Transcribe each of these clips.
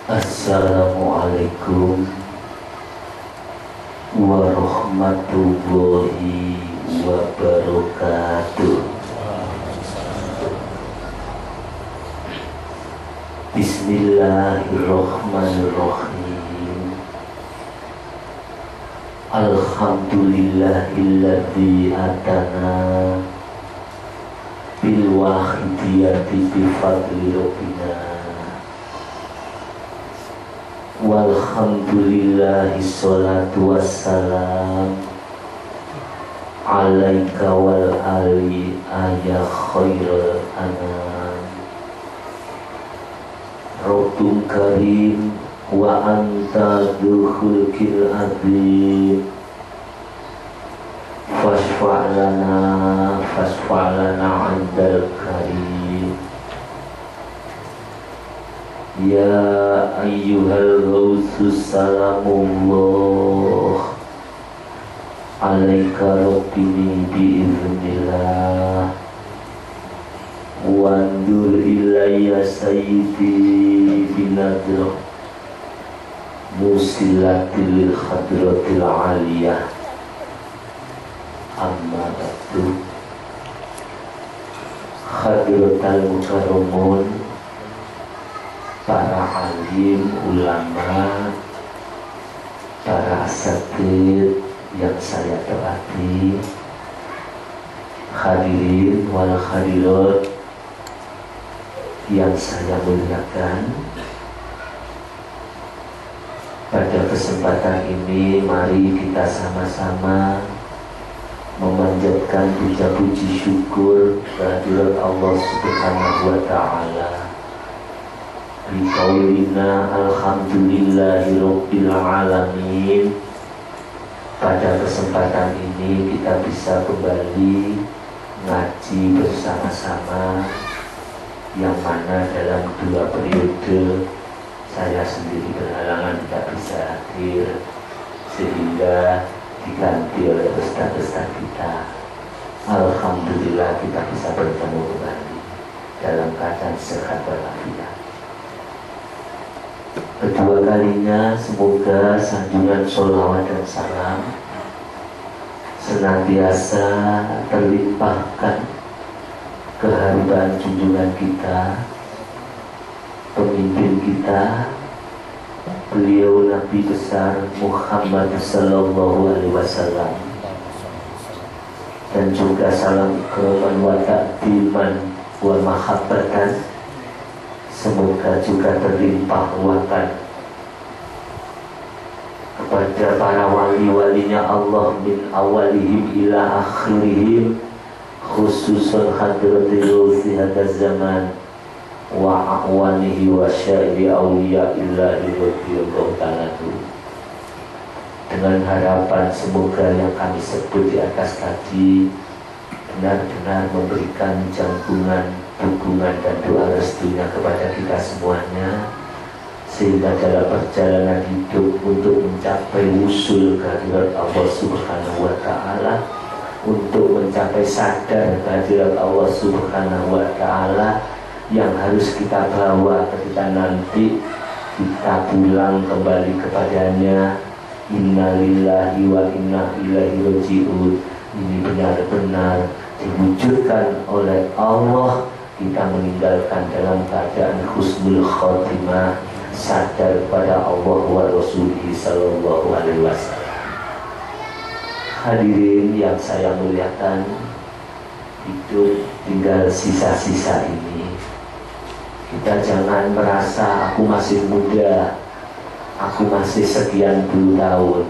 Assalamualaikum warahmatullahi wabarakatuh. Bismillahirrahmanirrahim. Alhamdulillahilladzi atana bil wahidiyati bi fadli rabbina. Walhamdulillahi sholatu wassalam alaika wal ali ya khairul anam. Rabbun karim wa anta dzul khulqil azim. Fasfa'lana 'indal karim. Ya ayyuhal ghawtsus salamullah alaika rabbini biiznillah. Wandur ilayya sayyidi binadrah musilatil khadratil aliyah. Amma ba'du. Khadratal mukarramun, para alim, ulama, para asatid yang saya hormati, hadirin wal hadirat yang saya muliakan. Pada kesempatan ini mari kita sama-sama memanjatkan puja-puji syukur kehadirat Allah Subhanahu wa ta'ala. Biqaulina alhamdulillahi rabbil alamin. Pada kesempatan ini kita bisa kembali ngaji bersama-sama, yang mana dalam 2 periode saya sendiri berhalangan tidak bisa hadir, sehingga diganti oleh ustaz-ustaz kita. Alhamdulillah kita bisa bertemu kembali dalam keadaan sehat walafiat. Kedua kalinya semoga sanjungan sholawat dan salam senantiasa terlimpahkan kehadiran junjungan kita, pemimpin kita, beliau Nabi besar Muhammad sallallahu alaihi wasallam, dan juga salam ikraman wa ta'ziman wa mahabbatan semoga juga terlimpah ruahkan kepada para wali-walinya Allah min awalihim ila akhirihim, khususan hadratil fi hadaz zaman wa a'wanihi wa syairi awliya illahi radhiyallahu ta'ala. Dengan harapan semoga yang kami sebut di atas tadi benar-benar memberikan jangkungan, dukungan dan doa restunya kepada kita semuanya, sehingga dalam perjalanan hidup untuk mencapai usul kehadirat Allah Subhanahu wa ta'ala, untuk mencapai sadar kehadirat Allah Subhanahu wa ta'ala yang harus kita bawa ketika nanti kita pulang kembali kepadanya. Innalillahi wa inna ilaihi raji'un. Ini benar-benar diwujudkan oleh Allah. Kita meninggalkan dalam keadaan husnul khotimah, sadar pada Allah wa Rasulih sallallahu alaihi wasallam. Hadirin yang saya muliakan, hidup tinggal sisa-sisa ini. Kita jangan merasa aku masih muda, aku masih sekian puluh tahun,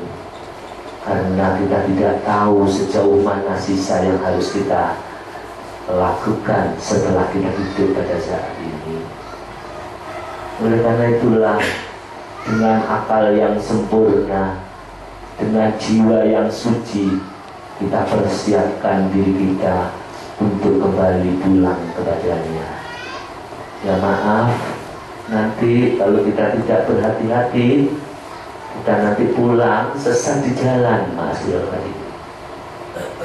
karena kita tidak tahu sejauh mana sisa yang harus kita lakukan setelah kita hidup pada saat ini. Oleh karena itulah, dengan akal yang sempurna, dengan jiwa yang suci, kita persiapkan diri kita untuk kembali pulang kepadanya. Ya maaf, nanti kalau kita tidak berhati-hati, kita nanti pulang sesat di jalan, Mas.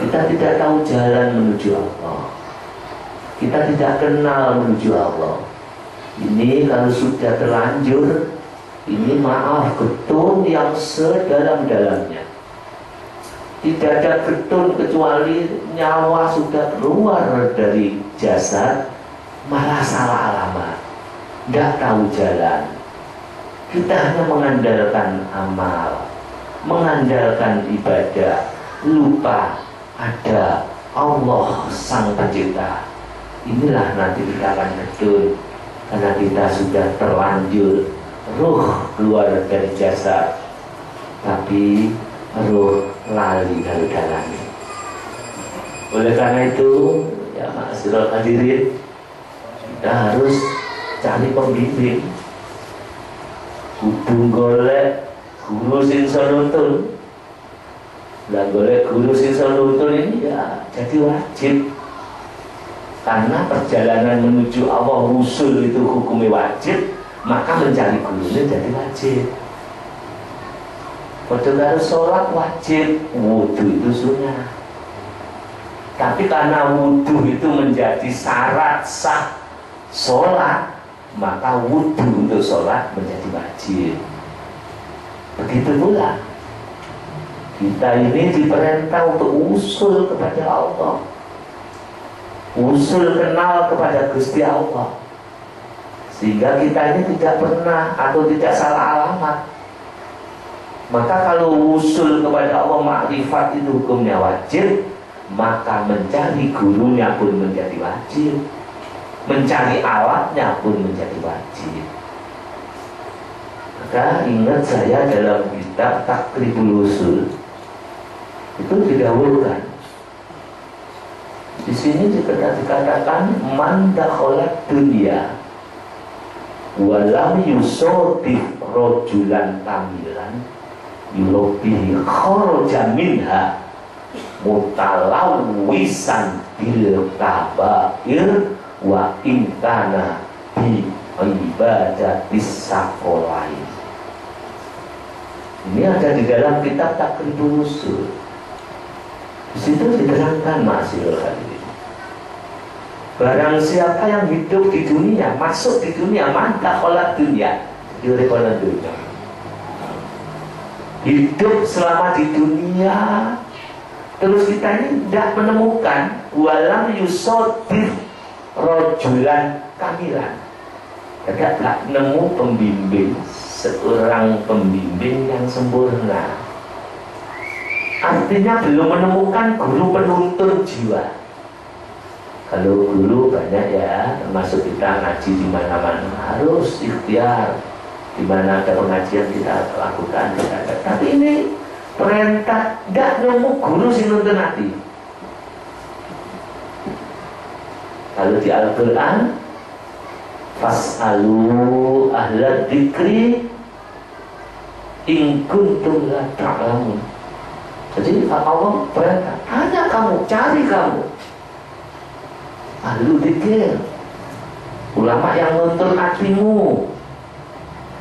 Kita tidak tahu jalan menuju Allah, kita tidak kenal menuju Allah. Ini kalau sudah terlanjur, Ini maaf, getun yang sedalam-dalamnya. Tidak ada getun kecuali nyawa sudah keluar dari jasad, malah salah alamat, tidak tahu jalan. Kita hanya mengandalkan amal, mengandalkan ibadah, lupa ada Allah Sang Pencipta. Inilah nanti kita akan getun, karena kita sudah terlanjur ruh keluar dari jasad, tapi ruh lali dari dalamnya. Oleh karena itu, ya ma'asyiral hadirin, kita harus cari pembimbing, kudu golek guru sing iso nuntun. Lah golek guru sing iso nuntun ini ya jadi wajib, karena perjalanan menuju Allah usul itu hukumnya wajib, maka mencari gurunya jadi wajib. Padahal harus sholat wajib, wudhu itu sunnah. Tapi karena wudhu itu menjadi syarat sah sholat, maka wudhu untuk sholat menjadi wajib. Begitu pula kita ini diperintah untuk usul kepada Allah, usul kenal kepada Gusti Allah, sehingga kita ini tidak pernah atau tidak salah alamat. Maka kalau usul kepada Allah makrifat itu hukumnya wajib, maka mencari gurunya pun menjadi wajib, mencari alatnya pun menjadi wajib. Maka ingat saya dalam kitab Takribul Usul itu didahulukan. Di sini dikatakan man dakhalat dunya walam yusodif rojulan kamilan yurobihi kharaja minha mutalawisan bil kabair wa inkana bi ibadatis saqolain. Ini ada di dalam kitab Takribul Usul. Di situ diterangkan, ma'asyiral hadirin, barang siapa yang hidup di dunia, masuk di dunia, mantap olah dunia, diurip-olah dunia, hidup selama di dunia, terus kita ini tidak menemukan walam yusodir rojulan kamilan, tidak nemu pembimbing, seorang pembimbing yang sempurna. Artinya belum menemukan guru penuntun jiwa. Kalau guru banyak ya, termasuk kita ngaji di mana-mana, harus ikhtiar. Di mana ada pengajian kita lakukan. Tapi ini perintah, tidak nemu guru sing nuntun hati. Kalau di Al-Quran, fas'alu ahla dzikri in kuntum la ta'lamun. Jadi Allah perintah, hanya kamu, cari kamu ahlu dzikir, ulama yang nuntun hatimu.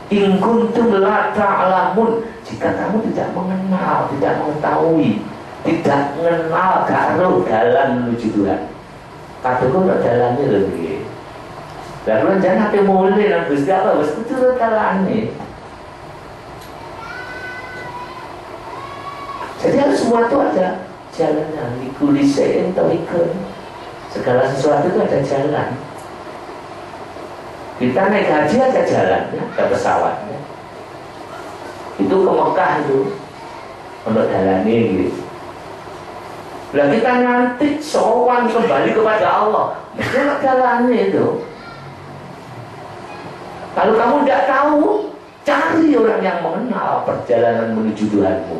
In kuntum la ta'lamun, jika kamu tidak mengenal, tidak mengetahui, tidak mengenal karo dalan menuju Tuhan. Kadang kok dalannya lebih. Lalu jangan apa mulai nang Gusti Allah, wis kudu dalane. Jadi harus semua itu ada jalannya. Likulisein tariqun. Segala sesuatu itu ada jalan. Kita naik haji ada jalannya, ada pesawatnya. Itu ke Mekah itu, untuk jalannya gitu. Lah kita nanti sowan kembali kepada Allah, mesti ada jalannya itu. Kalau kamu tidak tahu, cari orang yang mengenal perjalanan menuju Tuhanmu.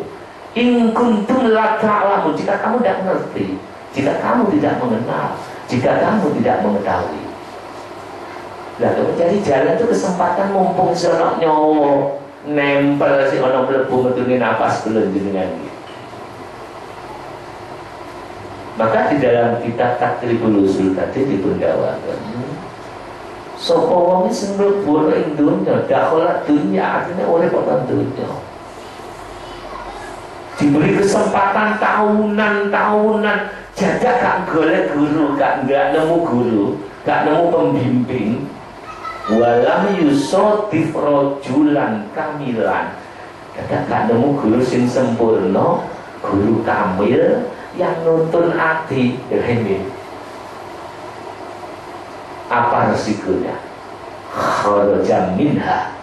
In kuntum la ta'lamun, jika kamu tidak mengerti, jika kamu tidak mengenal, jika kamu tidak mengetahui. Lah mencari jalan itu kesempatan mumpung sono nyowo nempel si ono mlebu metune napas belum jenengan gitu. Maka di dalam kitab Takribul Usul tadi dipundawakan, sapa wong sing mlebu ing donya, dakhala dunya, artinya oleh pada dunya. Diberi kesempatan tahunan-tahunan, jadak gak golek guru, gak nemu guru, gak nemu pembimbing, Walam yusotif rojulan kamilan. Kadang gak nemu guru sing sempurna, guru kamil yang nuntun ati. Ini apa resikonya? Kharaja minha,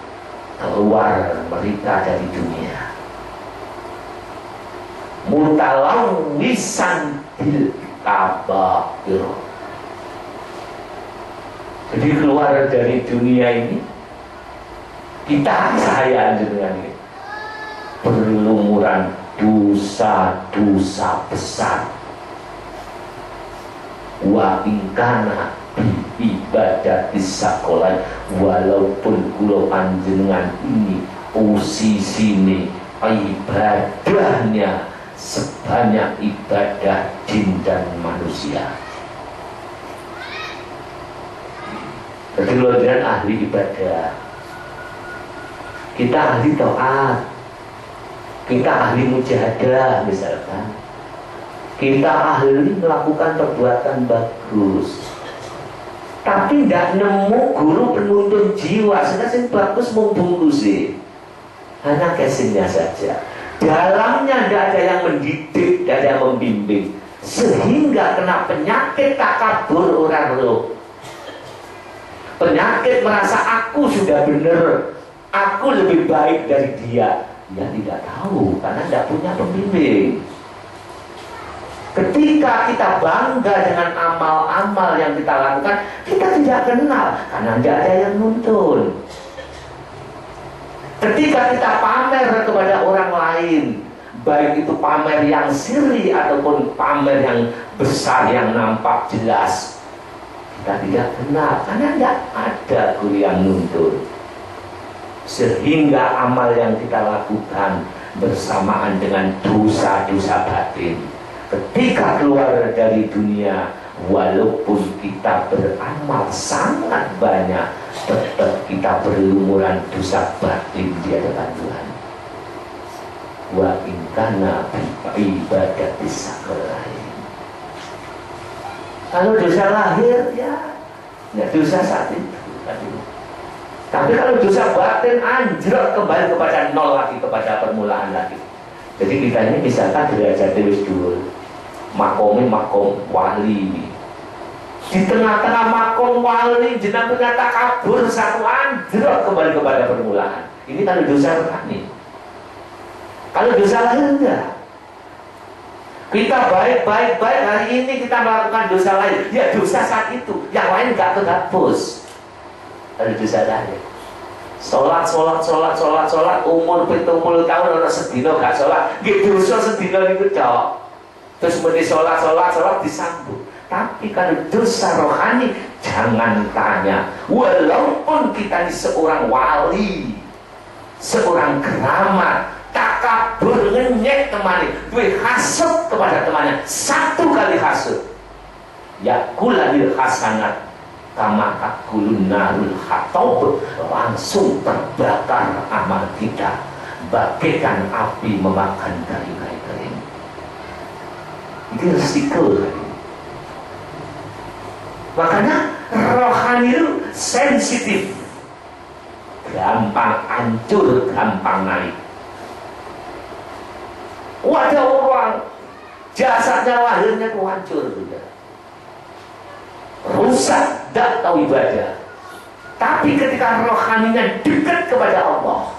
keluar mereka dari dunia, mutalawisan bil kabair. Jadi keluar dari dunia ini, kita saya dengan ini berlumuran dosa-dosa besar. Wa ingkana ibadah disakolan, walaupun kulo panjenengan ini posisine ibadahnya sebanyak ibadah jin dan manusia. Jadi lo dengan ahli ibadah, kita ahli taat, kita ahli mujahadah misalkan, kita ahli melakukan perbuatan bagus, tapi tidak nemu guru penuntun jiwa. Sekarang bagus membungkus sih, hanya casingnya saja. Dalamnya tidak ada yang mendidik, tidak ada yang membimbing, sehingga kena penyakit takabur orang roh. Penyakit merasa aku sudah benar, aku lebih baik dari dia. Dia tidak tahu karena tidak punya pembimbing. Ketika kita bangga dengan amal-amal yang kita lakukan, kita tidak kenal karena tidak ada yang nuntun. Ketika kita pamer kepada orang lain, baik itu pamer yang sirri ataupun pamer yang besar yang nampak jelas, kita tidak kenal karena tidak ada guru yang nuntun. Sehingga amal yang kita lakukan bersamaan dengan dosa-dosa batin, ketika keluar dari dunia, walaupun kita beramal sangat banyak, tetap kita berlumuran dosa batin di hadapan Tuhan. Wa ingkana ibadah disakolain. Kalau dosa lahir ya dosa saat itu. Tapi kalau dosa batin anjlok kembali kepada nol lagi, kepada permulaan lagi. Jadi kita ini misalkan derajat wis dhuwur, makomnya makom wali. Di tengah-tengah makom wali jenengan punya takabur satu, anjlok kembali kepada permulaan. Ini kalau dosa rohani. Kalau dosa lahir enggak. Kita baik hari ini kita melakukan dosa lain, ya dosa saat itu, yang lain enggak terhapus. Kalau dosa lahir, sholat umur 70 tahun orang sedino gak sholat, gitu dosa sedino itu cok. Terus mesti sholat disambut. Tapi kalau dosa rohani, jangan tanya. Walaupun kita ini seorang wali, seorang keramat, takabur ngenyek temani, duit hasut kepada temannya, satu kali hasut, yakulanil hasanat kama takulun narul hatob, langsung terbakar amal kita bagaikan api memakan kayu-kayu kering. Itu resiko. Makanya rohani itu sensitif, gampang hancur, gampang naik. Ada orang jasadnya lahirnya itu hancur juga, rusak, tidak tahu ibadah. Tapi ketika rohaninya dekat kepada Allah,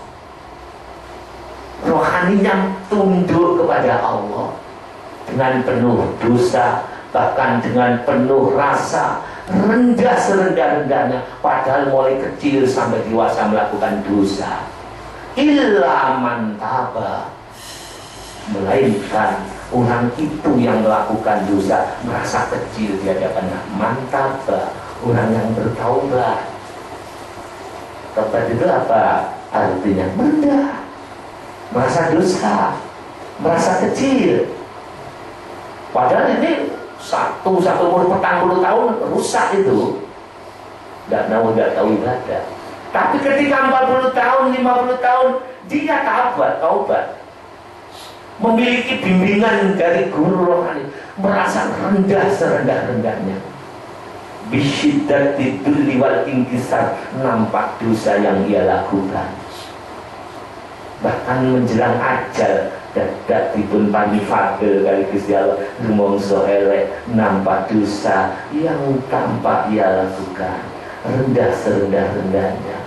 rohaninya tunduk kepada Allah dengan penuh dosa, bahkan dengan penuh rasa, rendah serendah-rendahnya, padahal mulai kecil sampai dewasa melakukan dosa. Illa man taba, melainkan orang itu yang melakukan dosa merasa kecil di hadapan mantap, orang yang bertaubat. Taubat itu apa artinya? Rendah, merasa dosa, merasa kecil. Padahal ini satu umur 40 tahun rusak itu, tidak tahu ibadah. Tapi ketika 40 tahun, 50 tahun dia taubat, memiliki bimbingan dari guru rohani, merasa rendah serendah-rendahnya. Bisyiddati dulli wal inkisar, nampak dosa yang ia lakukan. Bahkan menjelang ajal dadak dipun pani fadil kali Gusti Allah, rumangsa elek, nampak dosa yang tampak ia lakukan, rendah serendah-rendahnya.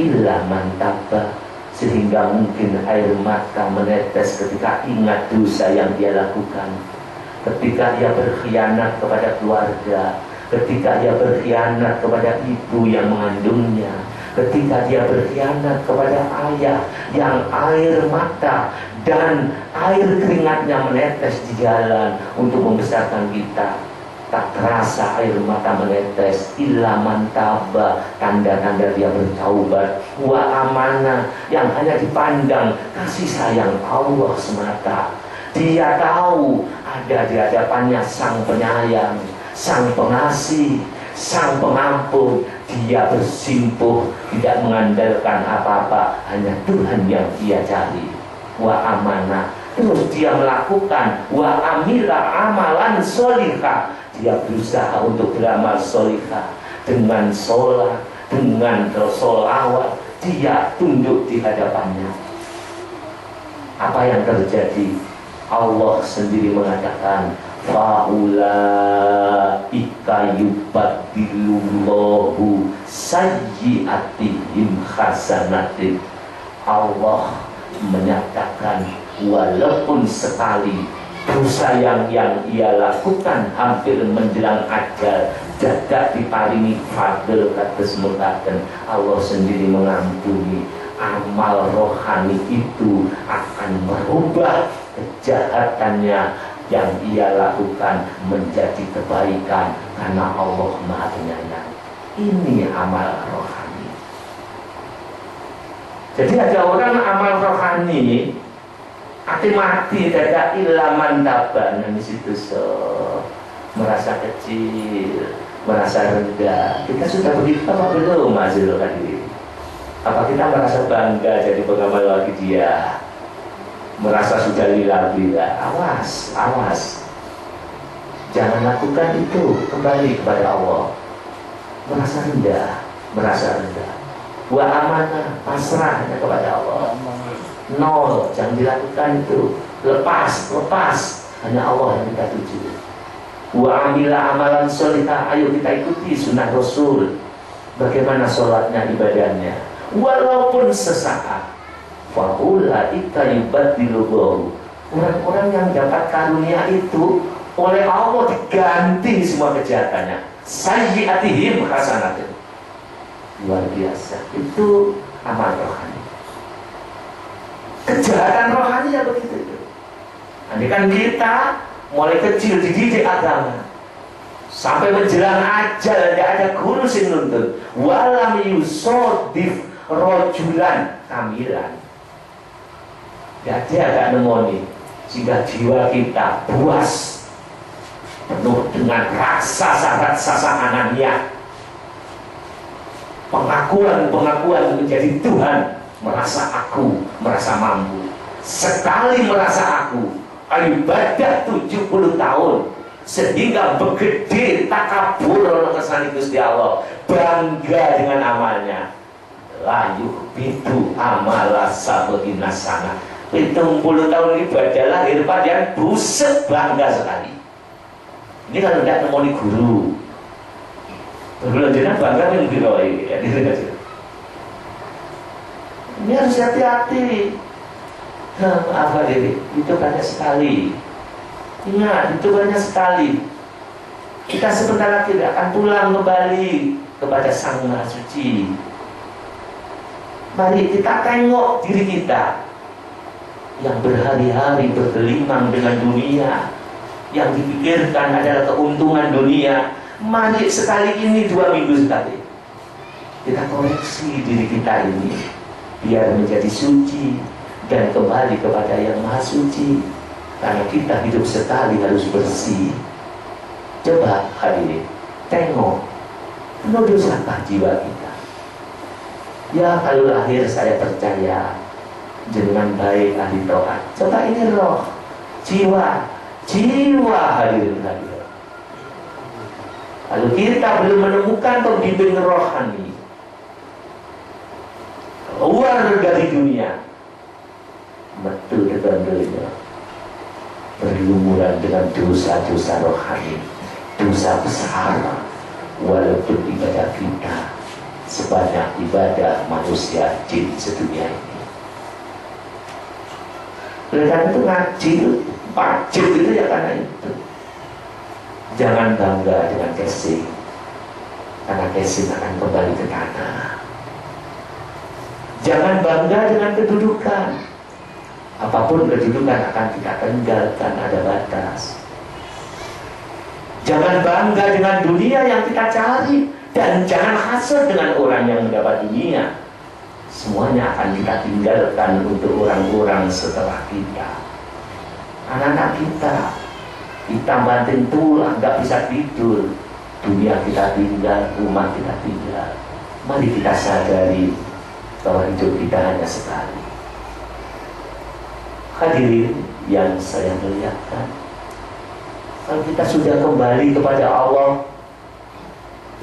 Illa man taba, sehingga mungkin air mata menetes ketika ingat dosa yang dia lakukan, ketika dia berkhianat kepada keluarga, ketika dia berkhianat kepada ibu yang mengandungnya, ketika dia berkhianat kepada ayah yang air mata dan air keringatnya menetes di jalan untuk membesarkan kita. Tak terasa air mata menetes. Illa man taba, tanda-tanda dia bertaubat. Wa amana, yang hanya dipandang kasih sayang Allah semata. Dia tahu ada di hadapannya sang penyayang, sang pengasih, sang pengampun. Dia bersimpuh, tidak mengandalkan apa-apa, hanya Tuhan yang dia cari. Wa amanah, terus dia melakukan wa amila amalan solihah. Dia berusaha untuk beramal solihah, dengan sholat, dengan sholawat. Dia tunduk di hadapannya. Apa yang terjadi? Allah sendiri mengatakan, faulaika yubaddilullahu sayyi'atihim hasanatin. Allah menyatakan walaupun sekali dosa yang ia lakukan hampir menjelang ajal, dadak diparingi fadl kados mekaten, Allah sendiri mengampuni. Amal rohani itu akan merubah kejahatannya yang ia lakukan menjadi kebaikan, karena Allah Maha Penyayang. Ini amal rohani. Jadi ada orang amal rohani ati mati dadak ilaman taban, di situ merasa kecil, merasa rendah. Kita sudah begitu apa belum, Mazil tadi? Apa kita merasa bangga jadi pengamal lagi dia? Merasa sudah lila-lila. Awas, awas. Jangan lakukan itu, kembali kepada Allah. Merasa rendah, merasa rendah. Wa amanah, pasrah hanya kepada Allah. Nol, jangan dilakukan itu. Lepas, lepas. Hanya Allah yang kita tuju. Wa amila amalan sholihah, ayo kita ikuti sunnah Rasul. Bagaimana sholatnya, ibadahnya. Walaupun sesaat. Faulaika yubaddilullahu, orang-orang yang dapat karunia itu oleh Allah diganti semua kejahatannya. Sayyi'atihim hasanatin. Luar biasa. Itu amal rohani. Kejahatan rohani ya begitu. Andai kan kita mulai kecil dididik agama, sampai menjelang ajal tidak ada guru sing nuntun. Walam yusodif rojulan kamilan. Jadi agak nemoni, sehingga jiwa kita puas, penuh dengan rasa rasa anania, pengakuan menjadi Tuhan, merasa aku, merasa mampu. Sekali merasa aku, ibadah 70 tahun, sehingga begede takabur oleh kesan Gusti Allah, bangga dengan amalnya. Layu itu amalah sabatina sana. 70 tahun ibadah lahir padahal buset, bangga sekali. Ini kalau tidak nemoni guru, berlanjutan bangga yang diroi ya, ini harus hati-hati. Apa diri? Itu banyak sekali. Ingat, itu banyak sekali. Kita sebentar lagi akan pulang kembali kepada Sang Maha Suci. Mari kita tengok diri kita yang berhari-hari bergelimang dengan dunia, yang dipikirkan adalah keuntungan dunia. Mari sekali ini 2 minggu sekali kita koreksi diri kita ini, biar menjadi suci dan kembali kepada yang Maha Suci. Karena kita hidup sekali harus bersih. Coba hadirin, tengok, penuh dosakah jiwa kita? Ya kalau lahir saya percaya dengan baik ahli taat. Coba ini roh, jiwa hadirin hadirin. Kalau kita belum menemukan pembimbing rohani keluar dari dunia, betul tentunya berlumuran dengan dosa-dosa rohani, dosa besar, walaupun ibadah kita sebanyak ibadah manusia jin sedunia ini. Oleh karena itu ngaji wajib itu ya, karena itu. Jangan bangga dengan casing, karena casing akan kembali ke tanah. Jangan bangga dengan kedudukan, apapun kedudukan akan kita tinggalkan, ada batas. Jangan bangga dengan dunia yang kita cari, dan jangan hasad dengan orang yang mendapat dunia. Semuanya akan kita tinggalkan untuk orang-orang setelah kita. Anak-anak kita banting tulang, gak bisa tidur. Dunia kita tinggal, rumah kita tinggal. Mari kita sadari bahwa hidup kita hanya sekali. Hadirin yang saya muliakan, kalau kita sudah kembali kepada Allah,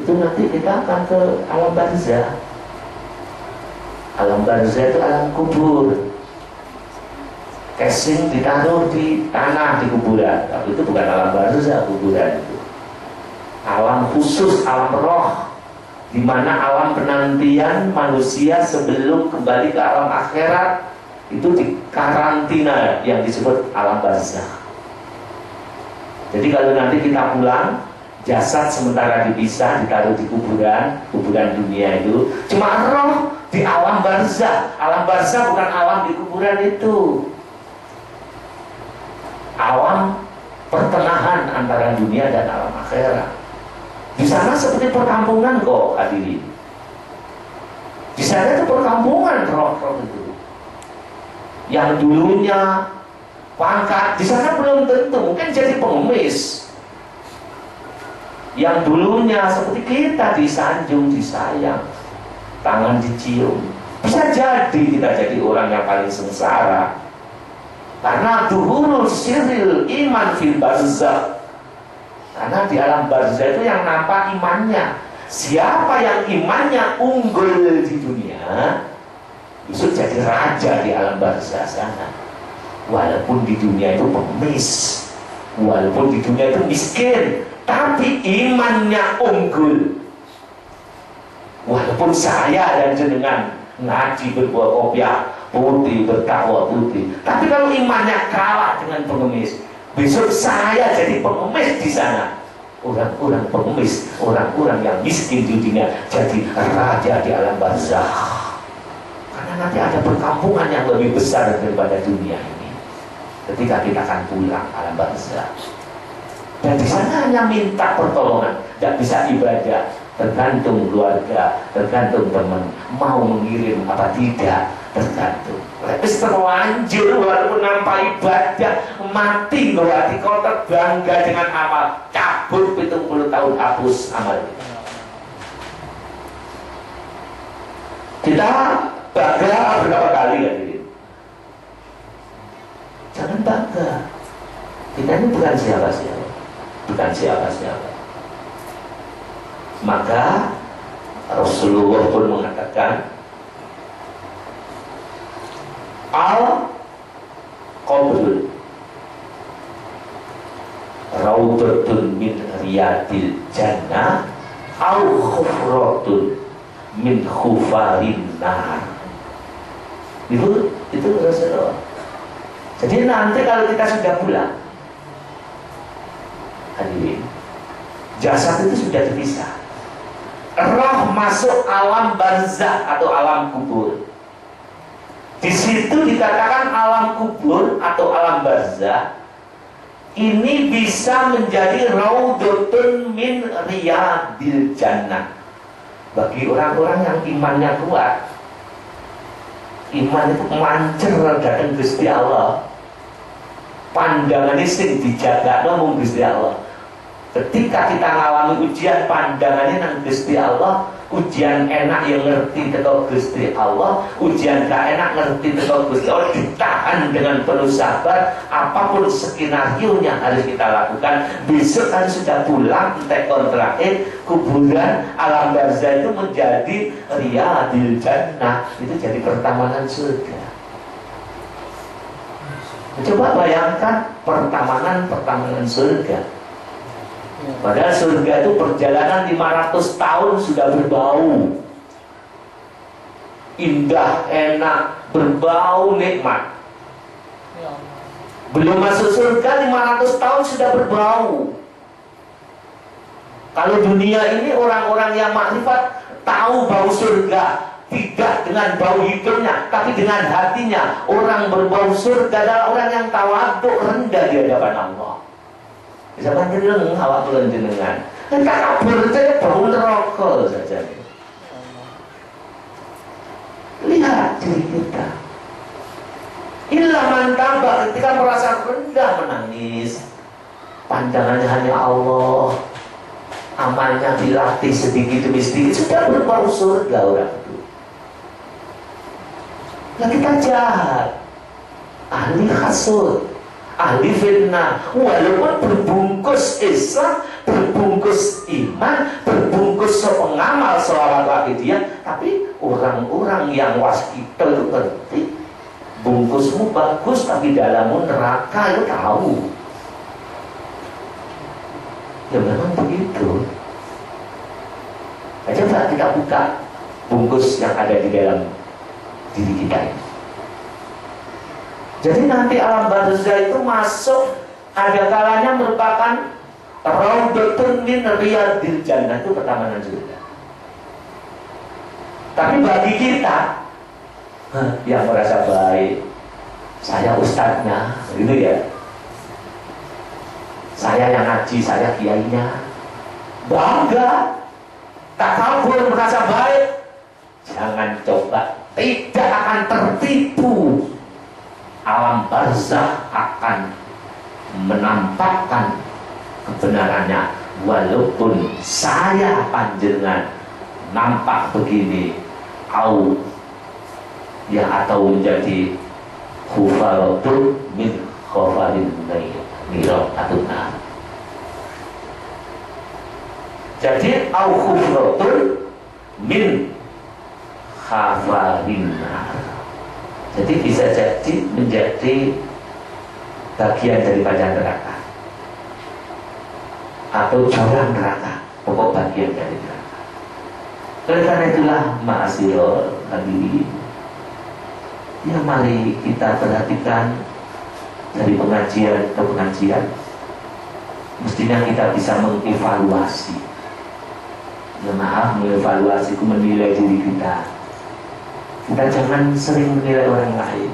itu nanti kita akan ke alam barzah. Alam barzah itu alam kubur. Casing ditaruh di tanah di kuburan, tapi itu bukan alam barzah, kuburan itu alam khusus, alam roh, di mana alam penantian manusia sebelum kembali ke alam akhirat. Itu di karantina yang disebut alam barzah. Jadi kalau nanti kita pulang, jasad sementara dipisah, ditaruh di kuburan, kuburan dunia itu, cuma roh di alam barzah. Alam barzah bukan alam di kuburan itu, alam pertengahan antara dunia dan alam akhirat. Di sana seperti perkampungan kok, hadirin. Di sana itu perkampungan roh-roh itu. Yang dulunya pangkat, di sana belum tentu, mungkin jadi pengemis. Yang dulunya seperti kita disanjung, disayang, tangan dicium, bisa jadi kita jadi orang yang paling sengsara. Karena duhurul sirril iman fil barzah. Karena di alam barzah itu yang nampak imannya. Siapa yang imannya unggul di dunia, besok jadi raja di alam barzah sana. Walaupun di dunia itu pengemis, walaupun di dunia itu miskin, tapi imannya unggul. Walaupun saya dan jenengan ngaji berbuah kopiah putih, bertakwa putih, tapi kalau imannya kalah dengan pengemis, besok saya jadi pengemis di sana. Orang-orang pengemis, orang-orang yang miskin di dunia jadi raja di alam barzah. Karena nanti ada perkampungan yang lebih besar daripada dunia ini. Ketika kita akan pulang alam barzah, dan di sana hanya minta pertolongan, tidak bisa ibadah, tergantung keluarga, tergantung teman, mau mengirim apa tidak, tergantung. Terus terlanjur walaupun nampak ibadah, mati berarti kau terbangga dengan amal, cabut 70 tahun hapus amal. Kita bangga berapa kali ya ini? Jangan bangga. Kita ini bukan siapa-siapa, bukan siapa-siapa. Maka Rasulullah pun mengatakan, al-qabr raudatun min riyadil jannah au khufratun min khufarin nar. Itu Rasulullah. Jadi nanti kalau kita sudah pulang, hadirin, jasad itu sudah dipisah. Roh masuk alam barzah atau alam kubur. Di situ dikatakan alam kubur atau alam barzah ini bisa menjadi raudhatun min riyadil jannah. Bagi orang-orang yang imannya kuat, iman itu mancer datang Gusti Allah, pandangan sing dijaga namung Gusti Allah. Ketika kita ngalami ujian, pandangannya nang Gusti Allah, Ujian enak yang ngerti teko Gusti Allah, ujian gak enak ngerti teko Gusti Allah, ditahan dengan penuh sabar. Apapun skenario yang harus kita lakukan, besok kan sudah pulang, entek kontraknya kuburan alam barzah itu menjadi riyadil jannah, itu jadi pertamanan surga. Coba bayangkan pertamanan surga. Padahal surga itu perjalanan 500 tahun sudah berbau indah, enak, berbau nikmat. Belum masuk surga 500 tahun sudah berbau. Kalau dunia ini orang-orang yang makrifat tahu bau surga, tidak dengan bau hidungnya, tapi dengan hatinya. Orang berbau surga adalah orang yang tawadhu, rendah di hadapan Allah. Bisa panjenengan awak kula jenengan. Kita kabur saja bau neraka saja. Lihat diri kita. Illa man taba, ketika merasa rendah menangis. Pandangannya hanya Allah. Amalnya dilatih sedikit demi sedikit sudah berbau surga orang itu. Nah kita jahat, ahli hasud, ahli fitnah, walaupun berbungkus Islam, berbungkus iman, berbungkus pengamal sholawat lagi dia, tapi orang-orang yang waskita itu ngerti bungkusmu bagus tapi dalammu neraka, itu tahu. Ya memang begitu. Coba kita buka bungkus yang ada di dalam diri kita ini. Jadi nanti alam barzah itu masuk, ada kalanya merupakan raudhatun min riyadil jannah, itu pertamanan surga. Tapi bagi kita yang merasa baik, saya ustadznya, gitu ya, saya yang ngaji, saya kiainya, bangga, tak kabur merasa baik, jangan coba, tidak akan tertipu. Alam barzah akan menampakkan kebenarannya, walaupun saya panjenengan nampak begini, atau menjadi khufaratun min khafarin nirot atau nah. Jadi khufratun min khafarin. Jadi bisa jadi menjadi bagian daripada neraka atau jurang neraka, pokok bagian dari neraka. Oleh karena itulah ma'asyiral hadirin, ya mari kita perhatikan dari pengajian ke pengajian, mestinya kita bisa mengevaluasi. Ya maaf, mengevaluasi itu menilai diri kita. Kita jangan sering menilai orang lain.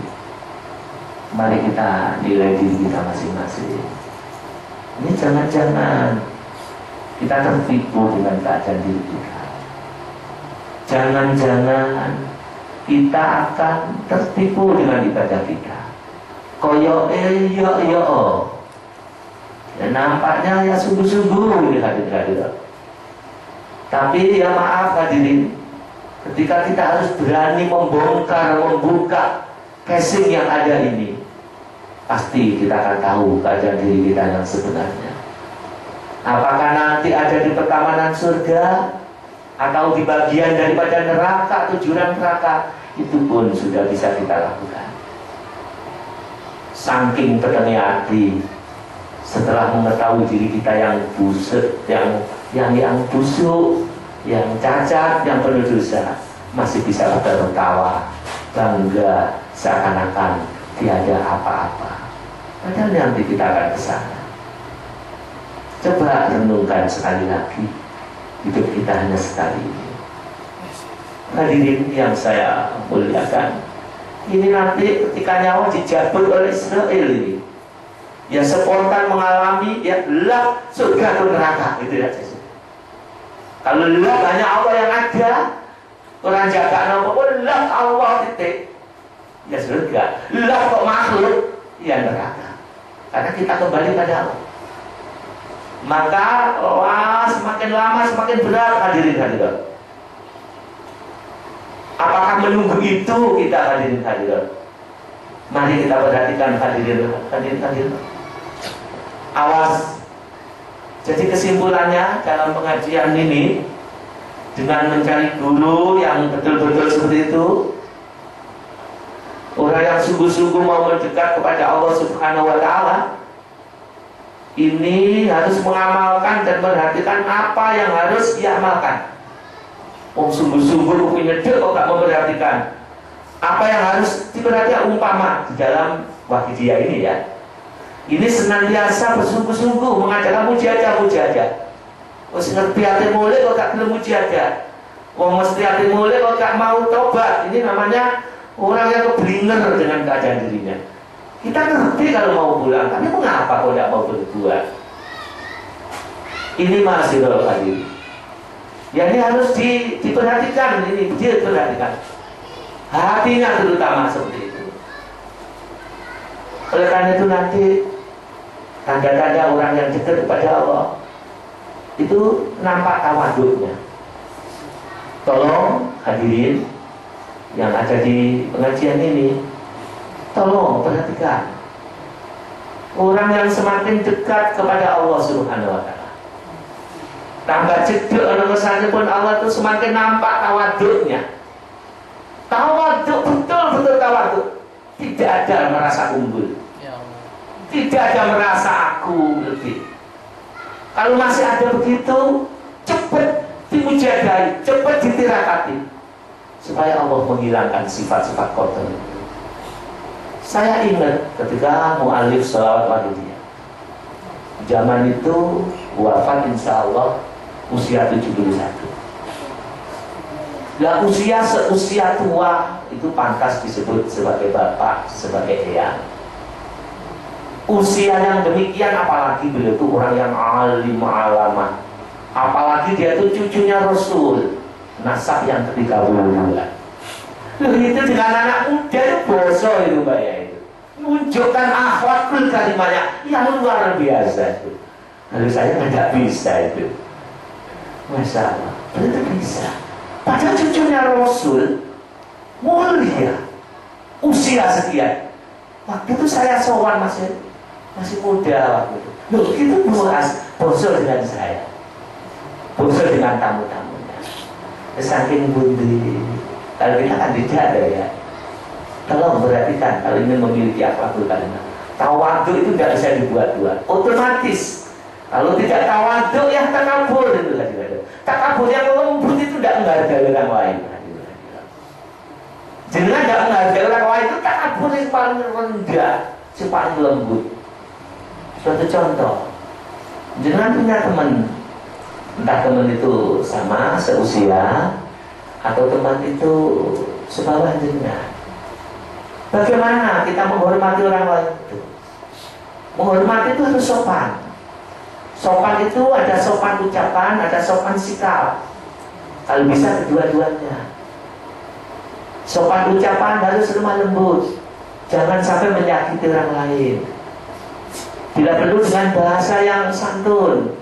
Mari kita nilai diri kita masing-masing. Ini jangan-jangan kita tertipu dengan keadaan diri kita. Jangan-jangan kita akan tertipu dengan ibadah kita. Koyo ya nampaknya ya sungguh-sungguh ini hadir-hadir. Tapi ya maaf hadirin, ketika kita harus berani membuka casing yang ada ini, pasti kita akan tahu keadaan diri kita yang sebenarnya. Apakah nanti ada di pertamanan surga atau di bagian daripada neraka atau jurang neraka, itu pun sudah bisa kita lakukan. Saking pedangnya hati, setelah mengetahui diri kita yang busuk, yang busuk, yang cacat, yang penuh dosa, masih bisa tertawa, bangga, seakan-akan tiada apa-apa. Padahal nanti kita akan ke sana. Coba renungkan sekali lagi, hidup kita hanya sekali ini. Hadirin yang saya muliakan, ini nanti ketika nyawa dijabut oleh Israel ini, ya spontan mengalami, ya lah surga atau neraka, itu ya. Kalau lah hanya Allah yang ada, orang jaga nama pun lah Allah titik, ya surga. Lah kok makhluk, ya neraka. Karena kita kembali pada Allah. Maka wah, semakin lama semakin berat hadirin hadirat. Apakah menunggu itu kita hadirin? Mari kita perhatikan hadirin. Awas. Jadi kesimpulannya dalam pengajian ini, dengan mencari guru yang betul-betul seperti itu, orang yang sungguh-sungguh mau mendekat kepada Allah Subhanahu wa Ta'ala, ini harus mengamalkan dan memperhatikan apa yang harus diamalkan. Sungguh-sungguh punya kok gak memperhatikan apa yang harus diperhatikan. Umpama di dalam Wahidiyah ini ya, ini senantiasa bersungguh-sungguh mengajarkan mujahadah. Wis ngerti ati mulai kok gak gelem mujahadah. Wong mesti ati mulai kok gak mau tobat. Ini namanya orang yang keblinger dengan keadaan dirinya. Kita ngerti kalau mau pulang, tapi mengapa kok tidak mau berbuat? Ini masih hadir. Ya ini harus diperhatikan, ini diperhatikan. Hatinya terutama seperti itu. Oleh karena itu nanti tanda-tanda orang yang dekat kepada Allah itu nampak tawaduknya. Tolong hadirin yang ada di pengajian ini, tolong perhatikan orang yang semakin dekat kepada Allah Subhanahu wa Ta'ala. Tambah cedek orang kesana pun Allah itu semakin nampak tawaduknya. Tawaduk, betul-betul tawaduk. Tidak ada merasa unggul, tidak ada merasa aku lebih. Kalau masih ada begitu, cepat dimujadai, cepat ditirakati, supaya Allah menghilangkan sifat-sifat kotor. Saya ingat ketika mu'alif sholawat Wahidiyah, zaman itu wafat insya Allah usia 71. Nah, usia tua itu pantas disebut sebagai bapak, sebagai eyang. Usia yang demikian, apalagi beliau itu orang yang alim alamah, apalagi dia itu cucunya Rasul, nasab yang ke-32. Itu dengan anak muda itu boso itu Mbak ya, itu menunjukkan akhlakul karimahnya yang luar biasa itu. Lalu saya tidak bisa itu, Masya Allah, itu bisa. Padahal cucunya Rasul mulia, usia sekian. Waktu itu saya sowan masih muda waktu itu. Loh, itu boso dengan saya, boso dengan tamu-tamunya. Saking bundi. Kalau kita kan tidak ada ya. Tolong perhatikan kalau ingin memiliki akhlakul karimah. Tawadhu itu tidak bisa dibuat-buat. Otomatis. Kalau tidak tawadhu ya takabur itu tadi. Takabur yang lembut itu tidak menghargai orang lain. Jangan tidak menghargai orang lain itu takabur yang paling rendah, yang paling lembut. Suatu contoh, jangan punya teman, entah teman itu sama seusia atau teman itu sebawah jenengan. Bagaimana kita menghormati orang lain itu? Menghormati itu harus sopan. Sopan itu ada sopan ucapan, ada sopan sikap. Kalau bisa kedua-duanya. Sopan ucapan harus lemah lembut, jangan sampai menyakiti orang lain. Tidak perlu dengan bahasa yang santun.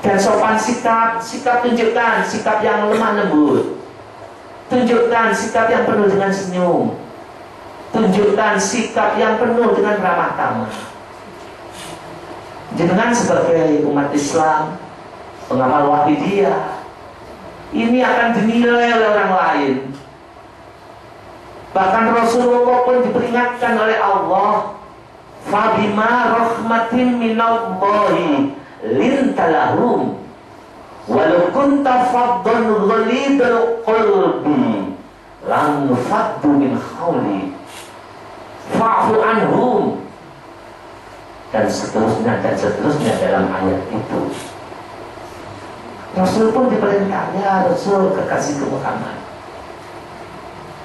Dan sopan sikap tunjukkan sikap yang lemah lembut. Tunjukkan sikap yang penuh dengan senyum. Tunjukkan sikap yang penuh dengan ramah tamah. Jenengan sebagai umat Islam, pengamal Wahidiyah, ini akan dinilai oleh orang lain. Bahkan Rasulullah pun diperingatkan oleh Allah, fabima rahmatin minallahi lintalahum walau kunta faddan ghalidul qalbi lan faddu min hawli fa'fu anhum, dan seterusnya dalam ayat itu. Rasul pun diperintah, ya Rasul kekasih ke Muhammad,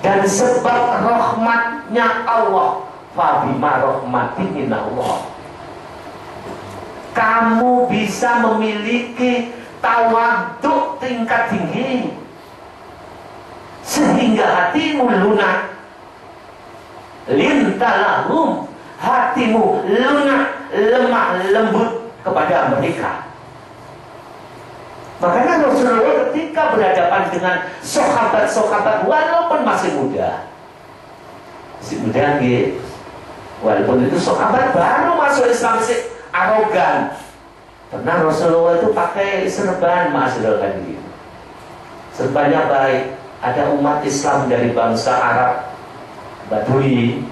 dan sebab rahmatnya Allah, fabima rahmatin minallah, kamu bisa memiliki tawaduk tingkat tinggi sehingga hatimu lunak, lintalahum, hatimu lunak, lemah lembut kepada mereka. Makanya Rasulullah ketika berhadapan dengan sahabat-sahabat walaupun masih muda gitu. Walaupun itu sahabat baru masuk Islam, masih arogan. Pernah Rasulullah itu pakai serban, ma'asyiral hadirin. Serbannya baik. Ada umat Islam dari bangsa Arab Badui,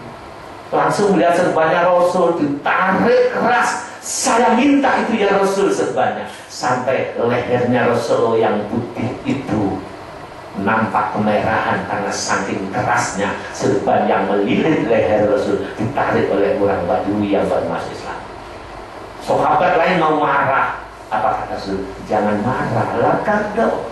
langsung melihat serbannya Rasul, ditarik keras. Saya minta itu ya Rasul serbannya. Sampai lehernya Rasulullah yang putih itu nampak kemerahan karena saking kerasnya serban yang melilit leher Rasul, ditarik oleh orang Badui yang baru masuk Islam. Sahabat lain mau marah, apa kata Rasul? Jangan marah, lakado.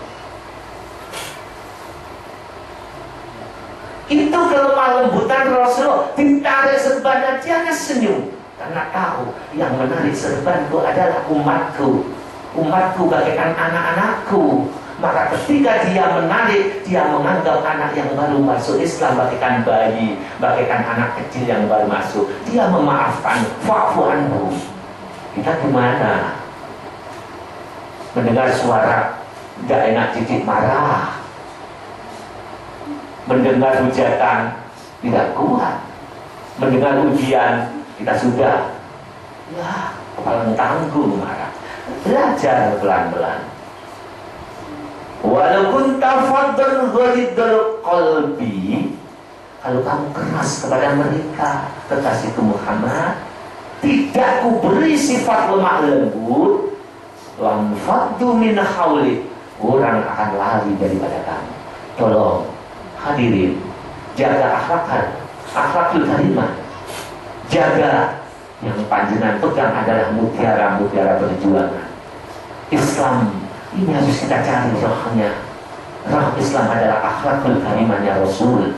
Itu kelemah lembutan Rasul, ditarik serbannya, dia hanya senyum karena tahu yang menarik serbanku adalah umatku. Umatku bagaikan anak-anakku. Maka ketika dia menarik, dia menganggap anak yang baru masuk Islam bagaikan bayi, bagaikan anak kecil yang baru masuk. Dia memaafkan, fa'fu anhu. Kita gimana? Mendengar suara tidak enak, titik marah. Mendengar hujatan tidak kuat. Mendengar ujian kita sudah ya kepala tanggung marah. Belajar pelan-pelan. Walaupun tafadhal ghalidul qalbi, kalau kamu keras kepada mereka, kekasihku Muhammad, tidak kuberi sifat lemah lembut, lam faddu min haulik, orang akan lari daripada kamu. Tolong hadirin, jaga akhlakul karimah. Jaga yang panjenengan pegang adalah mutiara-mutiara perjuangan Islam. Ini harus kita cari rohnya. Roh Islam adalah akhlakul karimahnya Rasul.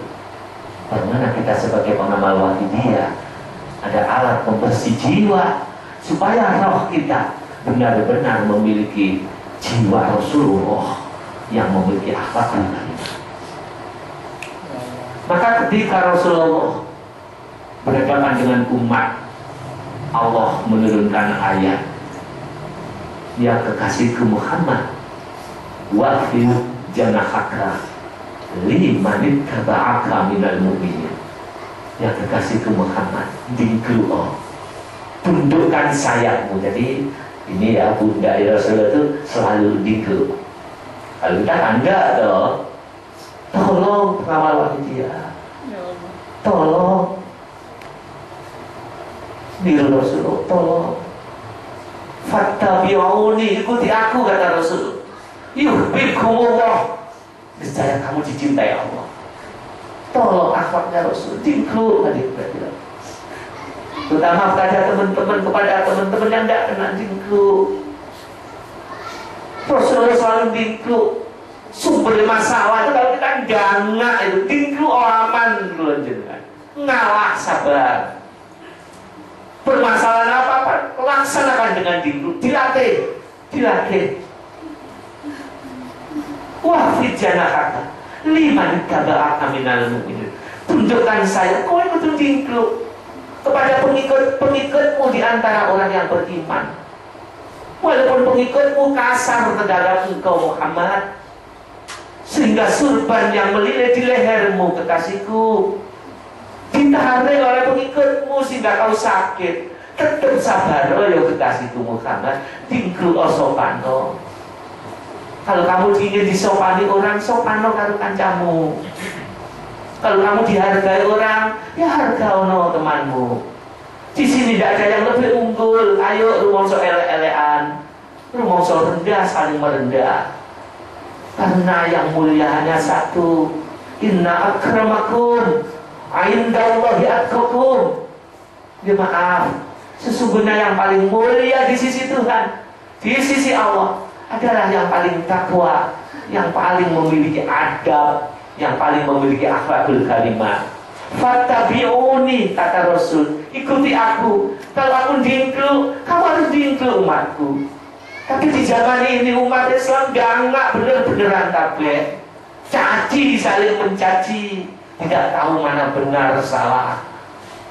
Bagaimana kita sebagai pengamal wahidiyah ada alat pembersih jiwa supaya roh kita benar-benar memiliki jiwa Rasulullah yang memiliki akhlakul karimah. Maka ketika Rasulullah berhadapan dengan umat, Allah menurunkan ayat, ya kekasihku Muhammad, wa'fid janahaka liman ittaba'aka minal mu'minin. Ya kekasihku Muhammad, dingklu, tundukkan sayapmu. Jadi ini ya bunda Rasulullah itu selalu dingklu. Kalau kita enggak toh, tolong pengawal wahidiyah, tolong diri Rasulullah, tolong fattabi'uni, ikuti aku kata Rasul. Yuhibbukumullah, niscaya kamu dicintai Allah. Tolong akhlaknya Rasul, dingklu tadi bilang. Terutama kepada teman-teman yang tidak kena dingklu. Rasulullah selalu dingklu. Sumber masalah itu kalau kita gangga itu dingklu aman dulu jenengan. Ngalah sabar. Permasalahan apa-apa laksanakan dengan dingklu, dilatih. Wa'fid janahaka liman ittaba'aka minal mu'minin. Tundukkan saya, kau ikut dingklu kepada pengikutmu di antara orang yang beriman. Walaupun pengikutmu kasar terhadap engkau Muhammad, sehingga surban yang melilit di lehermu kekasihku ditarik oleh pengikutmu sehingga kau sakit, tetap sabar ya kekasihku Muhammad, dingklu sopano. Kalau kamu ingin disopani orang, sopano karo kancamu. Kalau kamu dihargai orang, ya hargaono temanmu. Di sini tidak ada yang lebih unggul. Ayo rumongso ele-elean, rumongso rendah saling merendah. Karena yang mulia hanya satu. Inna akramakum indallahi atqakum. Ya maaf, sesungguhnya yang paling mulia di sisi Tuhan, di sisi Allah adalah yang paling takwa, yang paling memiliki adab, yang paling memiliki akhlakul karimah. Fattabi'uni kata Rasul, ikuti aku. Kalau aku dingklu, kamu harus dingklu umatku. Tapi di zaman ini umat Islam gak bener-beneran kabeh. Caci, saling mencaci, tidak tahu mana benar salah.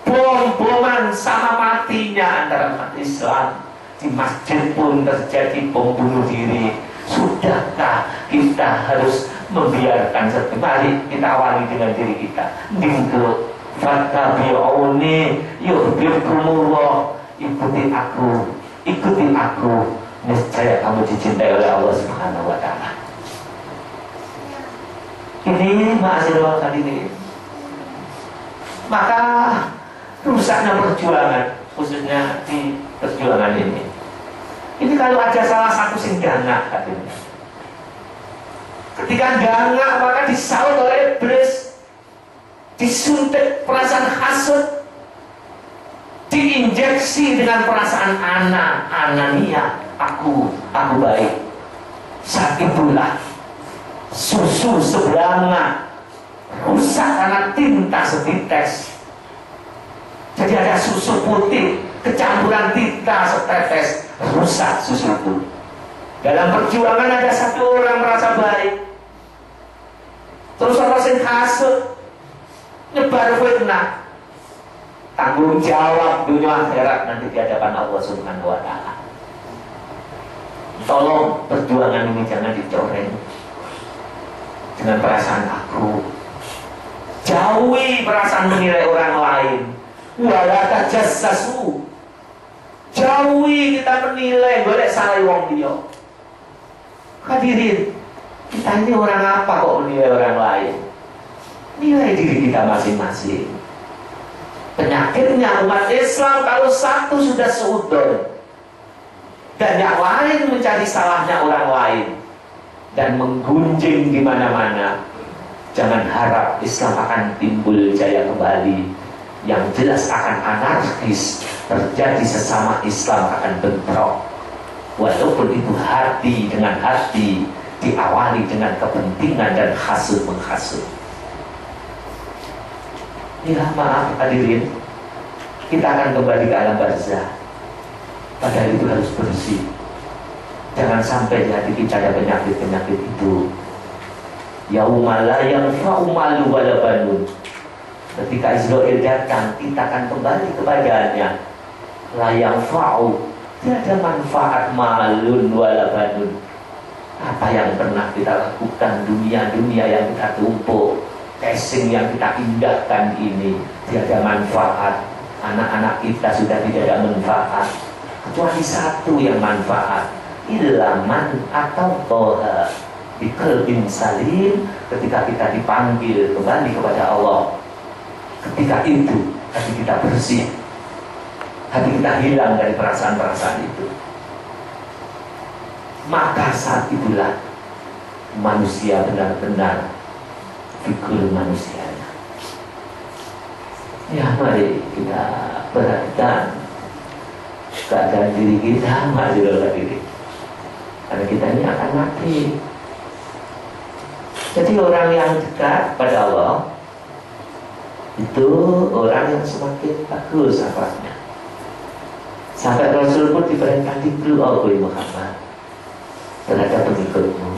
Bom-boman sama matinya antara umat Islam. Di masjid pun terjadi bom bunuh diri. Sudahkah kita harus membiarkan seperti mari kita awali dengan diri kita. Dingko fattabi'uni yuhibbukumullah. Ikuti aku, niscaya kamu dicintai oleh Allah Subhanahu wa taala. Ini ma'asyiral hadirin. Maka rusaknya perjuangan, khususnya di perjuangan ini. Ini kalau ada salah satu sing gangak katanya. Ketika gangak maka disaut oleh iblis, disuntik perasaan hasud, diinjeksi dengan perasaan anania, aku baik. Saat itulah susu seberangan rusak karena tinta setites. Jadi ada susu putih kecampuran tinta setetes, rusak susu itu. Dalam perjuangan ada satu orang merasa baik, terus orang yang hasut, nyebar fitnah, tanggung jawab dunia akhirat nanti di hadapan Allah Subhanahu wa taala. Tolong perjuangan ini jangan dicoreng dengan perasaan aku. Jauhi perasaan menilai orang lain. Wala tajassasu. Jauhi kita menilai, boleh salah wong dia. Hadirin, kita ini orang apa kok menilai orang lain? Nilai diri kita masing-masing. Penyakitnya umat Islam kalau satu sudah seudon dan yang lain mencari salahnya orang lain dan menggunjing di mana-mana, jangan harap Islam akan timbul jaya kembali. Yang jelas akan anarkis, terjadi sesama Islam akan bentrok. Walaupun itu hati dengan hati diawali dengan kepentingan dan hasud menghasut. Ya maaf hadirin, kita akan kembali ke alam barzah. Padahal itu harus bersih. Jangan sampai di hati kita ada penyakit-penyakit itu. Yauma la yanfa'u malu wala banun. Ketika Israel datang, kita akan kembali kepadanya. La yanfa'u, tidak ada manfaat malun wala banun. Apa yang pernah kita lakukan, dunia-dunia yang kita tumpuk, casing yang kita indahkan ini, tidak ada manfaat. Anak-anak kita sudah tidak ada manfaat, kecuali satu yang manfaat, ilaman atau toha di qalbin salim. Ketika kita dipanggil kembali kepada Allah, ketika itu hati kita bersih, hati kita hilang dari perasaan-perasaan itu, maka saat itulah manusia benar-benar fikir manusianya. Ya mari kita perhatikan keadaan diri kita, ma'azirullah diri, karena kita ini akan mati. Jadi orang yang dekat pada Allah itu orang yang semakin bagus akhlaknya. Sampai Rasul pun diperintah dibelu oleh Muhammad terhadap pengikutmu.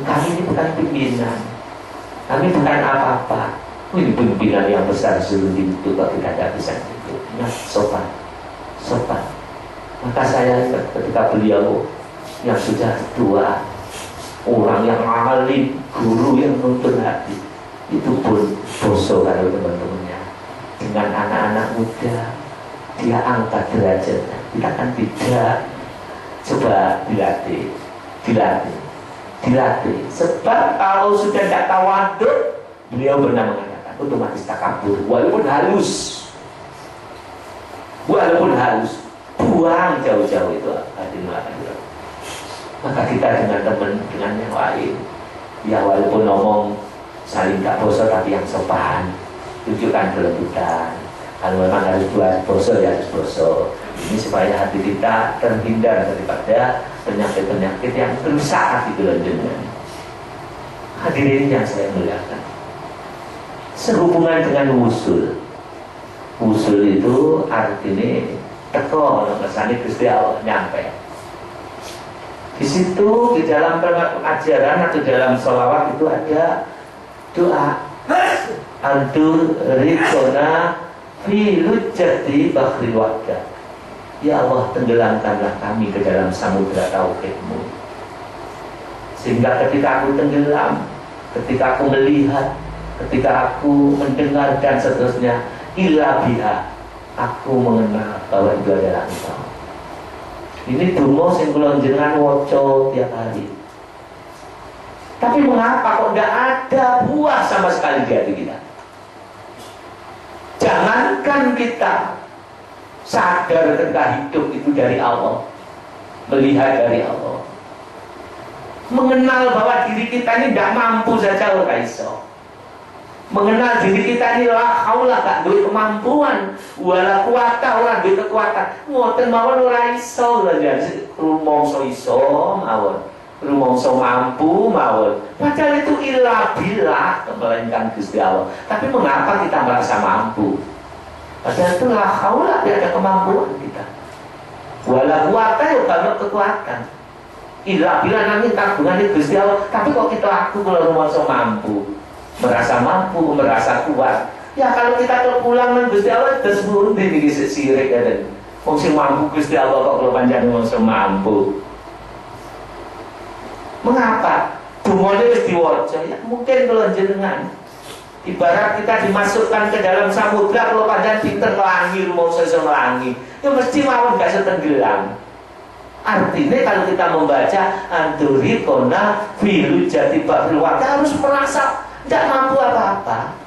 Kami ini bukan pimpinan, kami bukan apa-apa. Ini pimpinan yang besar suruh dibentuk, kalau kita tidak bisa itu. Nah, sopan. Maka saya ketika beliau yang sudah tua, orang yang alim, guru yang nuntun hati, itu pun bosok kalau teman-temannya. Dengan anak-anak muda, dia angkat derajatnya. Kita kan tidak. Coba dilatih. Sebab kalau sudah tidak tawaduk, beliau pernah mengatakan otomatis takabur, walaupun halus, buang jauh-jauh itu hadirin. Maka kita dengan teman, dengan yang lain, ya walaupun ngomong saling tak bosok tapi yang sopan, tunjukkan kelembutan. Kalau memang harus buat bosok ya harus bosok. Ini supaya hati kita terhindar daripada penyakit-penyakit yang merusak hati kelanjutan. Hadirin yang saya muliakan, sehubungan dengan wusul. Wusul itu artinya teko, kesannya Gusti Allah nyampe. Di situ di dalam pengajaran atau dalam sholawat itu ada doa antur ridona fi lujjati bakhri wahda. Ya Allah, tenggelamkanlah kami ke dalam samudera tauhid-Mu. Sehingga ketika aku tenggelam, ketika aku melihat, ketika aku mendengar dan seterusnya, illa biha, aku mengenal bahwa itu adalah Engkau. Ini donga sing kula njenengan waca tiap hari. Tapi mengapa kok tidak ada buah sama sekali di hati kita? Jangankan kita sadar ketika hidup itu dari Allah, melihat dari Allah, mengenal bahwa diri kita ini tidak mampu saja ora iso. Mengenal diri kita ini la haula gak duwe kemampuan, wala kuwata ora duwe kekuatan. Ngoten mawon ora iso lho jan rumangsa iso mawon. Rumangsa mampu mawon. Padahal itu illa billah, melainkan Gusti Allah. Tapi mengapa kita merasa mampu? Padahal itu la haula, tidak ada kemampuan kita. Wala kuwata ya gak kekuatan. Illa billah nanging kagungane Gusti Allah. Tapi kok kita aku kalau rumangsa mampu, merasa mampu, merasa kuat. Ya kalau kita pulang nang Gusti Allah terus pundi iki sirik ya. Wong sing mampu Gusti Allah kok kalau panjenengan wong mampu. Mengapa? Dungane wis diwaca. Ya mungkin kalau jenengan ibarat kita dimasukkan ke dalam samudra, kalau panjenengan pinter nglangi, rumangsa iso nglangi, ya mesti mawon gak tenggelam. Artinya kalau kita membaca anturi kona filu jati babil wata, harus merasa tidak mampu apa-apa.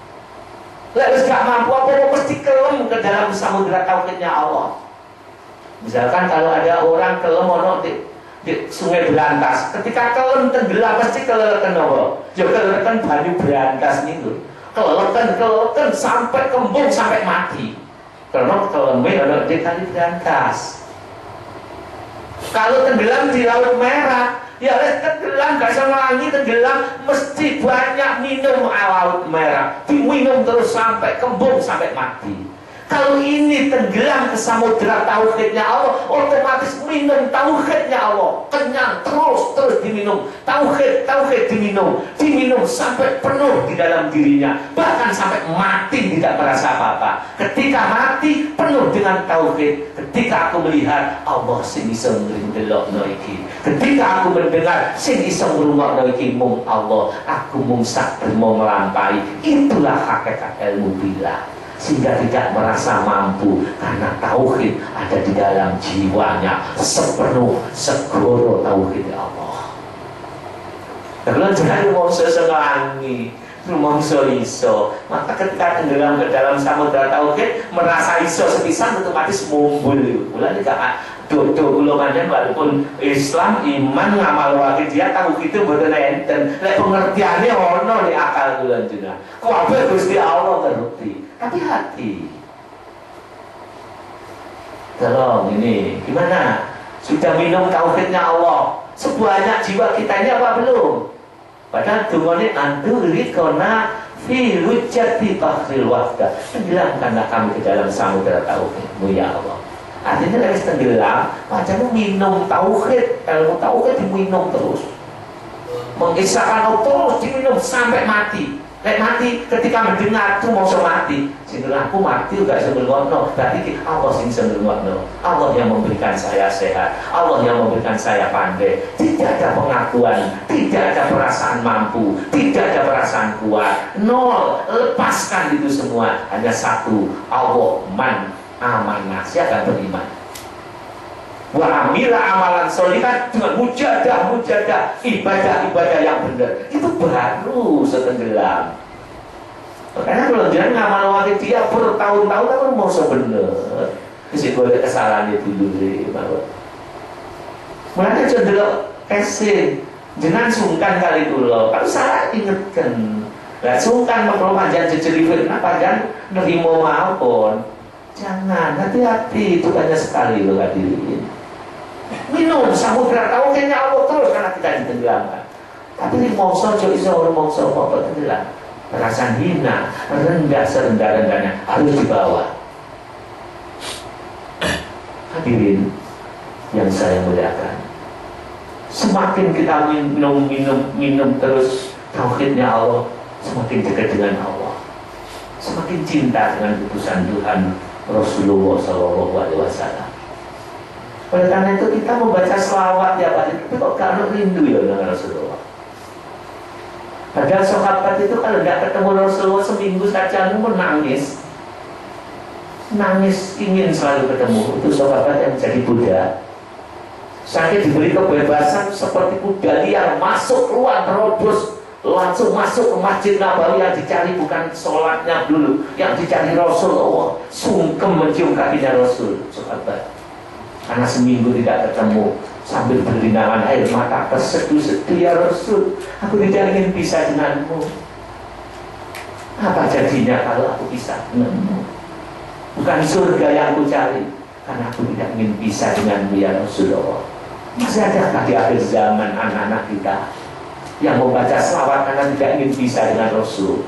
Lalu gak mampu apa-apa mesti kelem ke dalam samudra tauhidnya Allah. Misalkan kalau ada orang kelem ono di sungai berantas, ketika kelem tenggelam pasti kelelekan apa? Ya kelelekan banyu berantas niku. Kelelekan sampai kembung sampai mati. Karena keleme ono di kali berantas. Kalau tenggelam di Laut Merah, ya tenggelam, gak sama lagi tenggelam, mesti banyak minum Laut Merah, diminum terus sampai kembung sampai mati. Kalau ini tenggelam ke samudra tauhidnya Allah, otomatis minum tauhidnya Allah, kenyang terus diminum tauhid diminum sampai penuh di dalam dirinya, bahkan sampai mati tidak merasa apa-apa. Ketika mati penuh dengan tauhid, ketika aku melihat Allah sing iso ndelokno iki, ketika aku mendengar sing iso ngrungokno iki mung Allah, aku mung sak trimo nglampahi, itulah hakikat ilmu billah. Sehingga tidak merasa mampu karena tauhid ada di dalam jiwanya sepenuh segoro tauhid Allah. Kalau jangan rumangsa senangi, rumangsa iso, maka ketika tenggelam ke dalam samudra tauhid merasa iso sepisan otomatis mumbul. Mulane gak dodo kula panjenengan walaupun Islam iman ngamal wae dia tauhid itu mboten enten. Lek pengertiane ono nek akal kula jenengan. Kabeh Gusti Allah ngerti. Tapi hati. Tolong ini gimana? Sudah minum tauhidnya Allah sebanyak jiwa kita ini apa belum? Padahal dungane anturi kona fi lujjati bahril wahda. Tenggelamkanlah kami ke dalam samudra tauhidmu ya Allah. Artinya lagi tenggelam, macamnya minum tauhid, ilmu tauhid diminum terus, mengisahkan Allah terus diminum sampai mati. Mati ketika mendengar tuh mau mati. Sehingga aku mati juga sebelumnya. Berarti Allah sing sebelumnya. Allah yang memberikan saya sehat, Allah yang memberikan saya pandai. Tidak ada pengakuan, tidak ada perasaan mampu, tidak ada perasaan kuat. Nol, lepaskan itu semua. Hanya satu, Allah man amanah, siapa yang beriman. Wa amila amalan sholihan, dengan mujadah ibadah yang benar, itu baru setenggelam. Makanya kalau jangan ngamal wakil dia bertahun-tahun kan mau sebener isi boleh kesalahan itu dulu bahwa mulanya cenderung kesin jangan sungkan kali dulu kalau salah ingetkan nggak sungkan kalau panjang jejerifin apa jangan nerimo maupun jangan, hati-hati itu banyak sekali loh hadirin. Minum samudra tauhidnya Allah terus karena kita ditenggelamkan. Tapi ini mongso orang mongso apa tenggelam, perasaan hina, rendah serendah-rendahnya harus dibawa. Hadirin yang saya muliakan, semakin kita minum terus tauhidnya Allah, semakin dekat dengan Allah, semakin cinta dengan putusan Tuhan Rasulullah SAW. Oleh karena itu kita membaca selawat tiap hari, tapi kok gak rindu ya dengan Rasulullah. Padahal sahabat itu kalau tidak ketemu Rasulullah seminggu saja menangis, nangis ingin selalu ketemu. Itu sahabat yang menjadi Buddha. Saya diberi kebebasan seperti kuda liar, masuk keluar terobos, langsung masuk ke Masjid Nabawi. Yang dicari bukan sholatnya dulu, yang dicari Rasulullah. Sungkem mencium kakinya Rasul, sahabat. Karena seminggu tidak ketemu, sambil berlinangan air mata terseduh-seduh, ya Rasul, aku tidak ingin pisah denganmu. Apa jadinya kalau aku pisah denganmu? Bukan surga yang aku cari, karena aku tidak ingin pisah denganmu, ya Rasulullah. Masih adakah di akhir zaman anak-anak kita yang membaca selawat karena tidak ingin pisah dengan Rasul?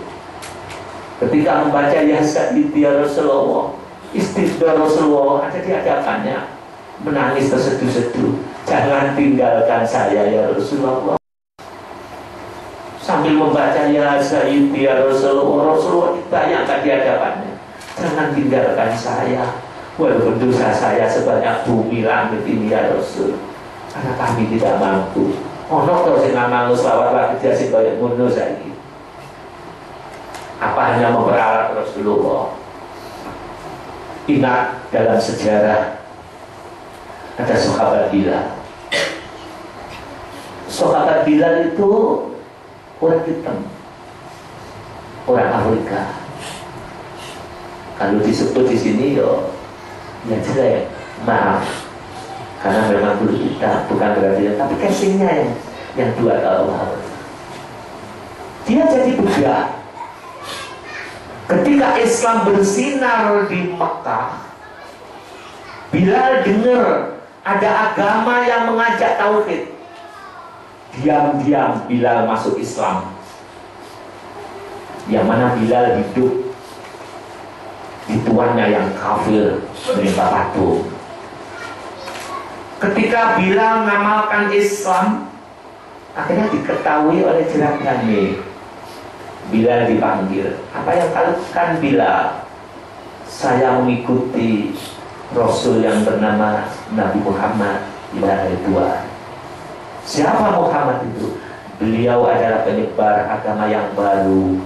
Ketika membaca ya Sayyidi ya Rasulullah, istighfar Rasulullah ada di hadapannya, menangis terseduh-seduh, jangan tinggalkan saya ya Rasulullah. Sambil membaca ya Sayyidi ya Rasulullah, Rasulullah dibayangkan di hadapannya, jangan tinggalkan saya walaupun dosa saya sebanyak bumi langit ini ya Rasul, karena kami tidak mampu. Ono to sing ngamal selawat lagi dia sing koyo ngono saiki. Apa hanya memperalat Rasulullah? Ingat dalam sejarah ada sahabat Bilal. Sahabat Bilal itu orang hitam, orang Afrika. Kalau disebut di sini yo, ya jelek, maaf. Karena memang dulu kita bukan berarti, tapi casingnya yang dua Allah. Dia jadi Buddha. Ketika Islam bersinar di Mekah, Bilal dengar ada agama yang mengajak tauhid. Diam-diam Bilal masuk Islam. Yang mana Bilal hidup di tuannya yang kafir, menyembah patung. Ketika Bilal mengamalkan Islam, akhirnya diketahui oleh jerakannya. Bilal dipanggil. Apa yang kau lakukan Bilal? Saya mengikuti Rasul yang bernama Nabi Muhammad ya Tuhan. Siapa Muhammad itu? Beliau adalah penyebar agama yang baru,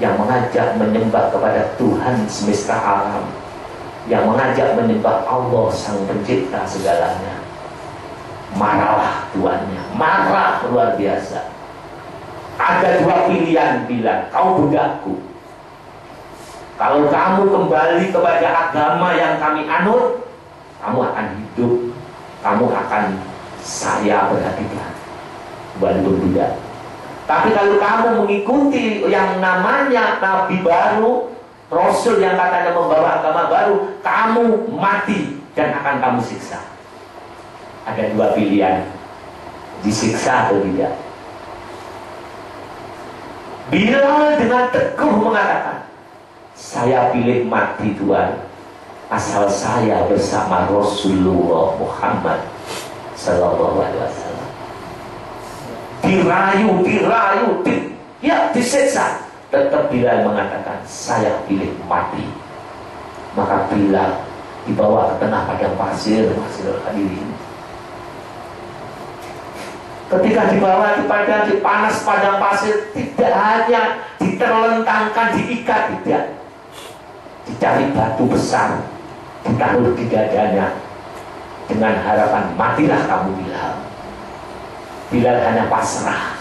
yang mengajak menyembah kepada Tuhan semesta alam, yang mengajak menyembah Allah sang pencipta segalanya. Marahlah tuannya, marah luar biasa. Ada dua pilihan Bilal, kau budakku. Kalau kamu kembali kepada agama yang kami anut, kamu akan hidup, kamu akan saya perhatikan walaupun budak. Tapi kalau kamu mengikuti yang namanya Nabi baru, Rasul yang katanya membawa agama baru, kamu mati dan akan kamu siksa. Ada dua pilihan, disiksa atau tidak. Bilal dengan teguh mengatakan, saya pilih mati Tuhan, asal saya bersama Rasulullah Muhammad Sallallahu Alaihi Wasallam. Dirayu, disiksa, tetap Bilal mengatakan, saya pilih mati. Maka Bilal dibawa ke tengah padang pasir, hadirin. Ketika dibawa di panas padang pasir, tidak hanya diterlentangkan, diikat, tidak. Dicari batu besar, ditaruh di dadanya, dengan harapan matilah kamu Bilal. Bilal hanya pasrah.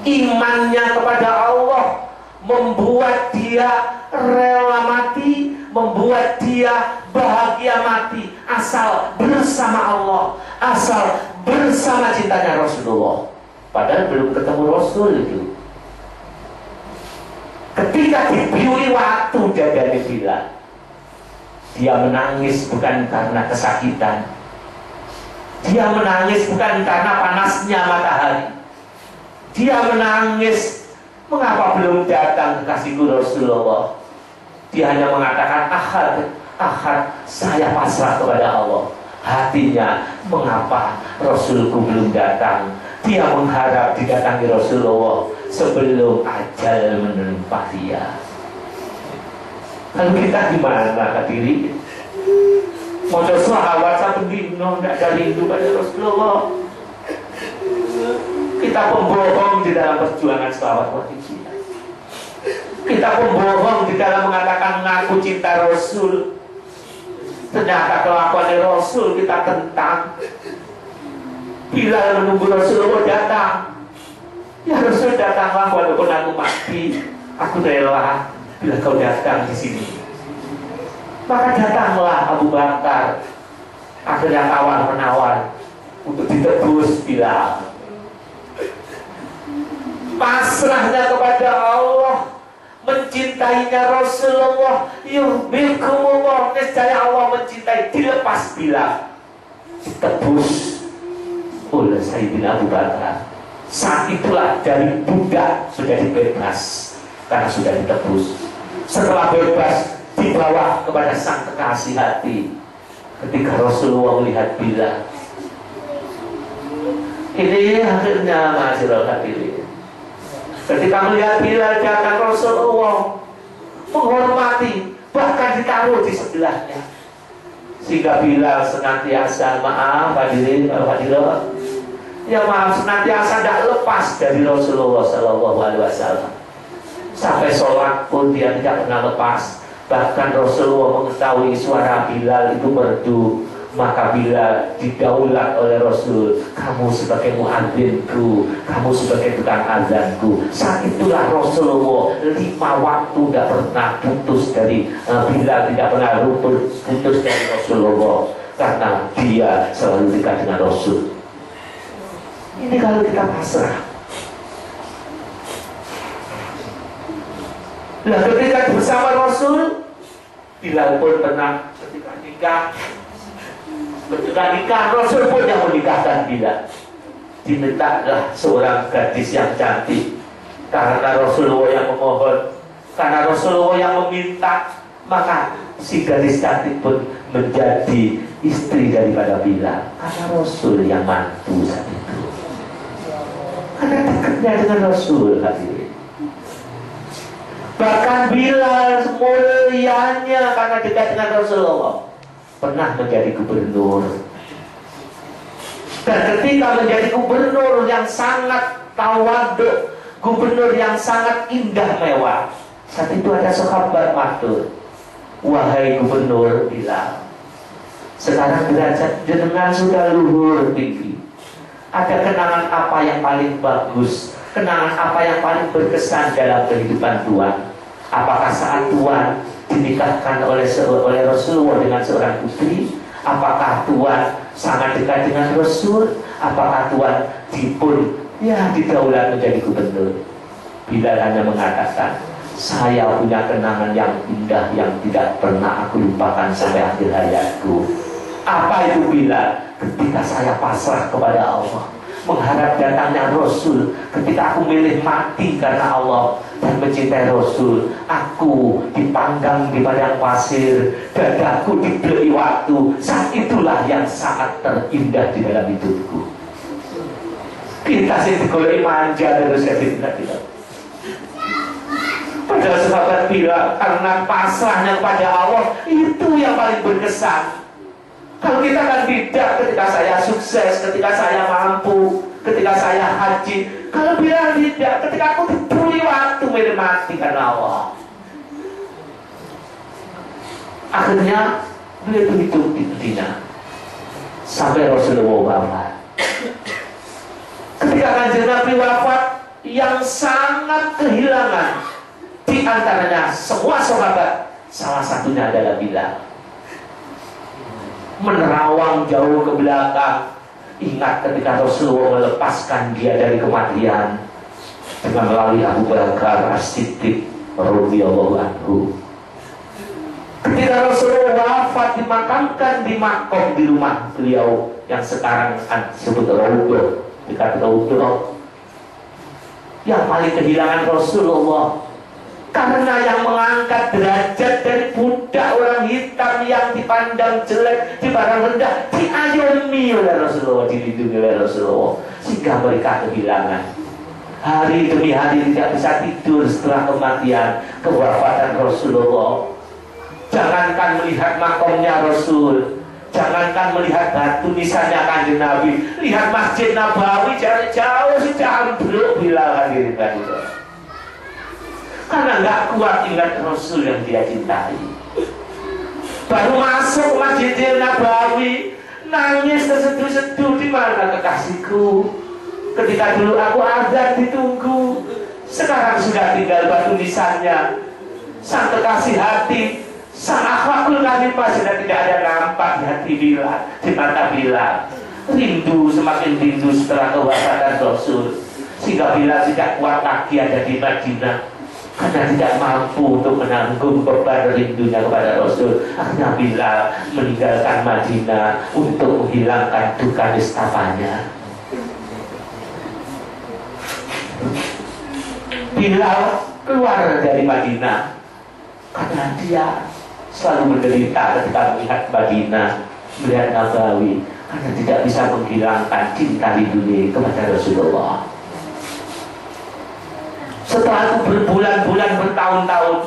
Imannya kepada Allah membuat dia rela mati, membuat dia bahagia mati, asal bersama Allah, asal bersama cintanya Rasulullah. Padahal belum ketemu Rasul itu. Ketika dibiuli waktu dadanya Bilal, dia menangis bukan karena kesakitan, dia menangis bukan karena panasnya matahari, dia menangis mengapa belum datang kekasihku Rasulullah. Dia hanya mengatakan ahad, saya pasrah kepada Allah. Hatinya, mengapa Rasulku belum datang? Dia mengharap didatangi Rasulullah sebelum ajal menimpa dia. Lalu kita gimana hadirin? Mau selawat satu dino, tidak ada rindu pada Rasulullah. Kita pembohong di dalam perjuangan selawat wajib kita. Kita pembohong di dalam mengatakan mengaku cinta Rasul. Ternyata kelakuan Rasul kita tentang. Bila menunggu Rasulullah datang, ya Rasul datanglah walaupun aku mati, aku rela bila kau datang di sini. Maka datanglah Abu Bakar, akhirnya tawar menawar untuk ditebus Bilal. Pasrahnya kepada Allah, mencintainya Rasulullah, yuhibbukumullah, niscaya Allah mencintai, dilepas Bilal, ditebus oleh Sayyidina Abu Bakar. Saat itulah dari budak sudah dibebas karena sudah ditebus. Setelah bebas dibawa kepada sang kekasih hati. Ketika Rasulullah melihat Bilal, ini akhirnya masyarul hadirin, ketika melihat Bilal datang, Rasulullah menghormati, bahkan ditaruh di sebelahnya, sehingga Bilal senantiasa, maaf hadirin, ya maaf, senantiasa tidak lepas dari Rasulullah SAW. Sampai sholat pun dia tidak pernah lepas. Bahkan Rasulullah mengetahui suara Bilal itu merdu, maka Bilal didaulat oleh Rasul, kamu sebagai muadzinku, kamu sebagai tukang azanku. Saat itulah Rasulullah 5 waktu tidak pernah putus dari Bilal, tidak pernah putus dari Rasulullah, karena dia selalu dekat dengan Rasul. Ini kalau kita pasrah. Nah, ketika bersama Rasul, Bilal pun pernah ketika nikah, Rasul pun yang menikahkan Bilal. Dimintalah seorang gadis yang cantik, karena Rasulullah yang memohon, karena Rasulullah yang meminta, maka si gadis cantik pun menjadi istri daripada Bilal, karena Rasul yang mantu saat itu. Karena dekatnya dengan Rasul hadirin. Bahkan Bilal mulianya karena dekat dengan Rasulullah, pernah menjadi gubernur. Dan ketika menjadi gubernur yang sangat tawadhu, gubernur yang sangat indah mewah, saat itu ada sahabat matur, wahai gubernur Bilal, sekarang derajat jenengan sudah luhur tinggi. Ada kenangan apa yang paling bagus, kenangan apa yang paling berkesan dalam kehidupan Tuhan? Apakah saat Tuhan dinikahkan oleh Rasulullah dengan seorang putri? Apakah Tuhan sangat dekat dengan Rasul? Apakah Tuhan didaulat menjadi gubernur? Bilal hanya mengatakan, saya punya kenangan yang indah yang tidak pernah aku lupakan sampai akhir hayatku. Apa itu Bilal? Ketika saya pasrah kepada Allah, mengharap datangnya Rasul, ketika aku milih mati karena Allah dan mencintai Rasul, aku dipanggang di padang pasir, dadaku dibeli waktu. Saat itulah yang sangat terindah di dalam hidupku. Kita sih digoleki manja terus tidak. Padahal sahabat Bilal karena pasrahnya kepada Allah, itu yang paling berkesan. Kalau kita kan tidak, ketika saya sukses, ketika saya mampu, ketika saya haji. Kalau Bilal tidak, ketika aku diberi waktu mati karena Allah. Akhirnya beliau itu hidup di Medina sampai Rasulullah wafat. Ketika Kanjeng Nabi wafat, yang sangat kehilangan di antaranya semua sahabat, salah satunya adalah Bilal. Menerawang jauh ke belakang, ingat ketika Rasulullah melepaskan dia dari kematian dengan melalui Abu Bakar As-Siddiq radhiyallahu anhu. Ketika Rasulullah wafat, dimakamkan di makom di rumah beliau yang sekarang disebut Raudhah, dekat Raudhah. Yang paling kehilangan Rasulullah, karena yang mengangkat derajat dari budak orang hitam yang dipandang jelek, dipandang rendah, diayomi oleh Rasulullah, dilindungi oleh Rasulullah, sehingga mereka kehilangan. Hari demi hari tidak bisa tidur setelah kematian, kewafatan Rasulullah. Jangankan melihat makomnya Rasul, Jangankan melihat batu nisannya Kanjeng Nabi, lihat Masjid Nabawi jauh secambruk Bilal hadirin itu. Karena nggak kuat ingat Rasul yang dia cintai. Baru masuk Masjid Nabawi, nangis terseduh-seduh, di mana kekasihku? Ketika dulu aku azan ditunggu, sekarang sudah tinggal batu nisannya. Sang kekasih hati, sang akhlakul karimah sudah tidak ada nampak di hati Bilal, di mata Bilal. Rindu, semakin rindu setelah kewafatan Rasul, sehingga Bilal tidak kuat lagi ada di Madinah karena tidak mampu untuk menanggung beban rindunya kepada Rasul. Akhirnya Bilal meninggalkan Madinah untuk menghilangkan duka nistapanya. Bilal keluar dari Madinah karena dia selalu menderita ketika melihat Madinah, melihat Nabawi, karena tidak bisa menghilangkan cinta rindunya kepada Rasulullah. Setelah berbulan-bulan, bertahun-tahun,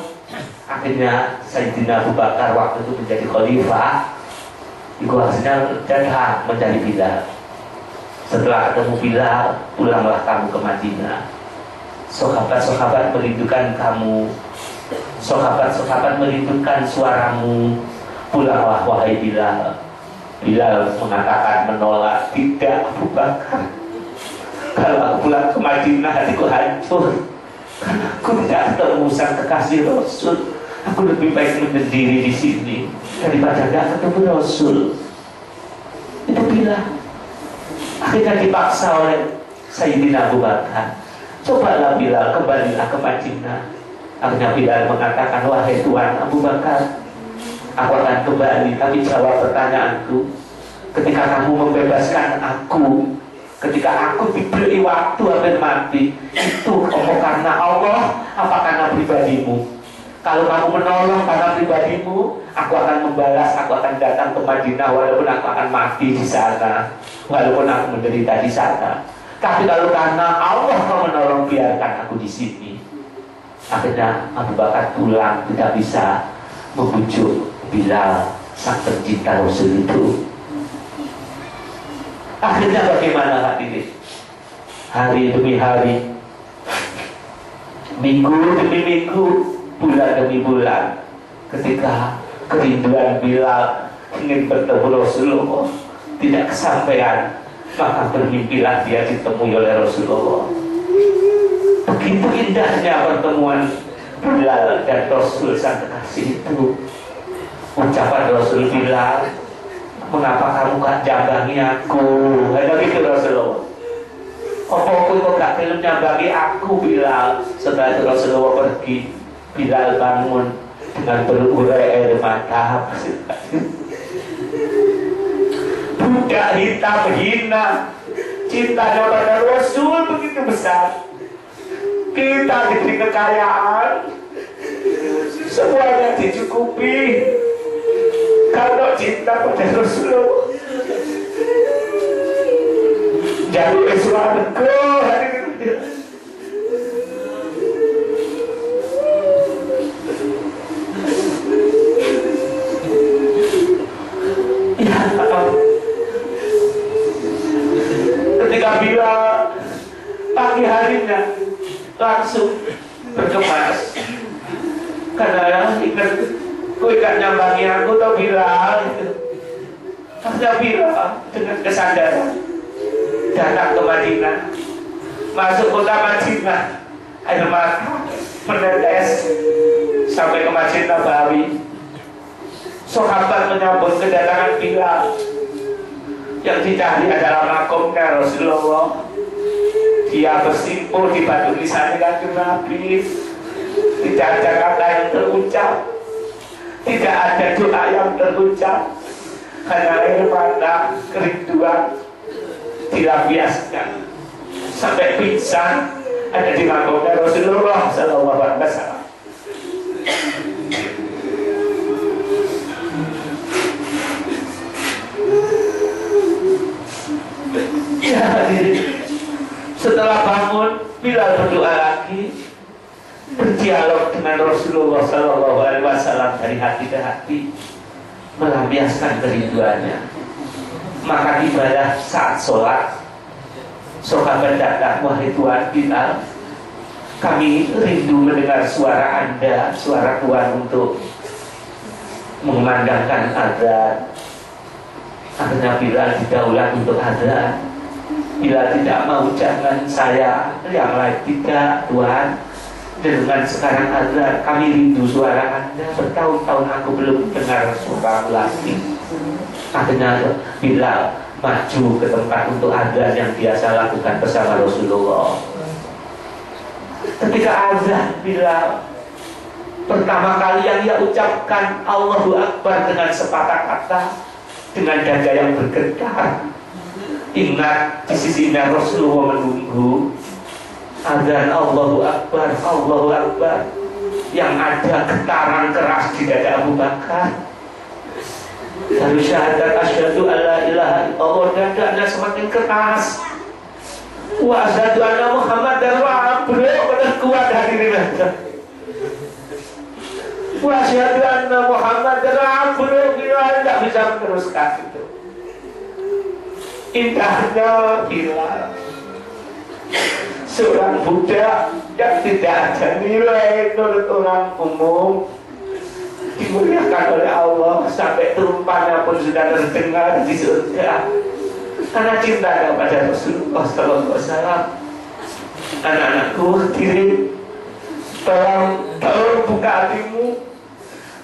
akhirnya Sayyidina Abu Bakar waktu itu menjadi khalifah. Dikuasanya datang mencari Bilal. Setelah ketemu Bilal, pulanglah kamu ke Madinah. Sahabat-sahabat merindukan kamu, sahabat-sahabat merindukan suaramu. Pulanglah wahai Bilal. Bilal mengatakan menolak, tidak Abu Bakar. Kalau aku pulang ke Madinah hatiku hancur, karena aku tidak ketemu sang kekasih Rasul. Aku lebih baik menyendiri di sini daripada tidak ketemu Rasul. Itu Bilal. Akhirnya dipaksa oleh Sayyidina Abu Bakar. Cobalah Bilal, kembalilah ke Madinah. Akhirnya Bilal mengatakan, wahai Tuan Abu Bakar, aku akan kembali, tapi jawab pertanyaanku. Ketika kamu membebaskan aku, ketika aku diberi waktu hampir mati, itu apa karena Allah, apa karena pribadimu? Kalau kamu menolong karena pribadimu, aku akan membalas, aku akan datang ke Madinah walaupun aku akan mati di sana, walaupun aku menderita di sana. Tapi kalau karena Allah kau menolong, biarkan aku di sini. Akhirnya Abu Bakar pulang, tidak bisa membujuk Bilal, sang pencinta Rasul itu. Akhirnya bagaimana hadirin? Hari demi hari, minggu demi minggu, bulan demi bulan, ketika kerinduan Bilal ingin bertemu Rasulullah tidak kesampaian, maka bermimpilah dia ditemui oleh Rasulullah. Begitu indahnya pertemuan Bilal dan Rasul sang kekasih itu. Ucapan Rasul Bilal, mengapa kamu gak jambangi aku? Hanya gitu Rasulullah. Apa aku kok gak film jambangi aku Bilal? Setelah itu Rasulullah pergi, Bilal bangun dengan berurai air mata. Budak hitam hina, cintanya pada Rasul begitu besar. Kita diberi kekayaan, semuanya dicukupi. Kalau cinta pada Rasulullah, jadi suaraku ketika Bilal pagi harinya langsung berkemas karena ingat ku ikan nyambangi aku tau Bilal itu. Akhirnya Bilal dengan kesadaran datang ke Madinah, masuk kota Madinah, air mata menetes sampai ke Masjid Nabawi. Sahabat menyambut kedatangan Bilal. Yang dicari adalah makomnya Rasulullah. Dia bersimpul di batu nisan Kanjeng Nabi. Tidak ada kata yang terucap, tidak ada doa yang terucap, hanya air mata kerinduan dilampiaskan sampai pingsan ada di makomnya Rasulullah Sallallahu Alaihi Wasallam. Setelah bangun, Bilal berdoa lagi, berdialog dengan Rasulullah Sallallahu Alaihi Wasallam dari hati ke hati. melampiaskan kerinduannya. Maka tibalah saat sholat, sahabat datang, wahai Tuhan kita, kami rindu mendengar suara Anda, suara Tuhan untuk mengumandangkan azan. Akhirnya Bilal didaulat untuk azan. Bila tidak mau jangan saya, yang lain tidak Tuhan. Dengan sekarang azan, kami rindu suara Anda. Bertahun-tahun aku belum dengar suara lagi. Akhirnya Bilal maju ke tempat untuk azan yang biasa lakukan bersama Rasulullah. Ketika azan Bilal pertama kali yang ia ucapkan Allahu Akbar dengan sepatah kata, dengan dada yang bergetar. Ingat di sisinya Rasulullah menunggu. Azan Allahu Akbar, Allahu Akbar, yang ada getaran keras di dada Abu Bakar. Lalu syahadat asyhadu alla ilaha illallah, dadanya semakin keras. Wa asyhadu anna Muhammadar rasulullah, benar kuat hadirin. Wa asyhadu anna Muhammadar rasulullah, tidak bisa meneruskan itu. Indahnya Bilal, seorang budak yang tidak ada nilai menurut orang umum, dimuliakan oleh Allah sampai tumpahnya pun sudah terdengar di surga karena cinta kepada Rasulullah Sallallahu Alaihi Wasallam. Anak-anakku kirim, tolong buka hatimu.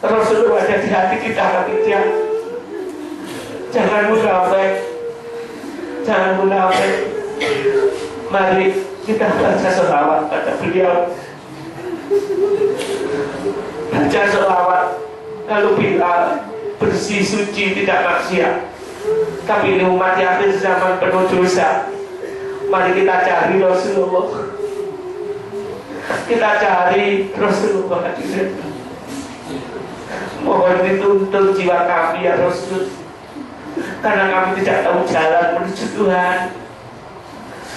Rasulullah ada di hati kita, jangan munafik, jangan munafik. Mari kita baca sholawat pada beliau, baca sholawat, lalu Bilal bersih suci tidak maksiat. Tapi ini umat yang akhir zaman penuh dosa. Mari kita cari Rasulullah, kita cari Rasulullah. Mohon dituntun jiwa kami ya Rasul, karena kami tidak tahu jalan menuju Tuhan,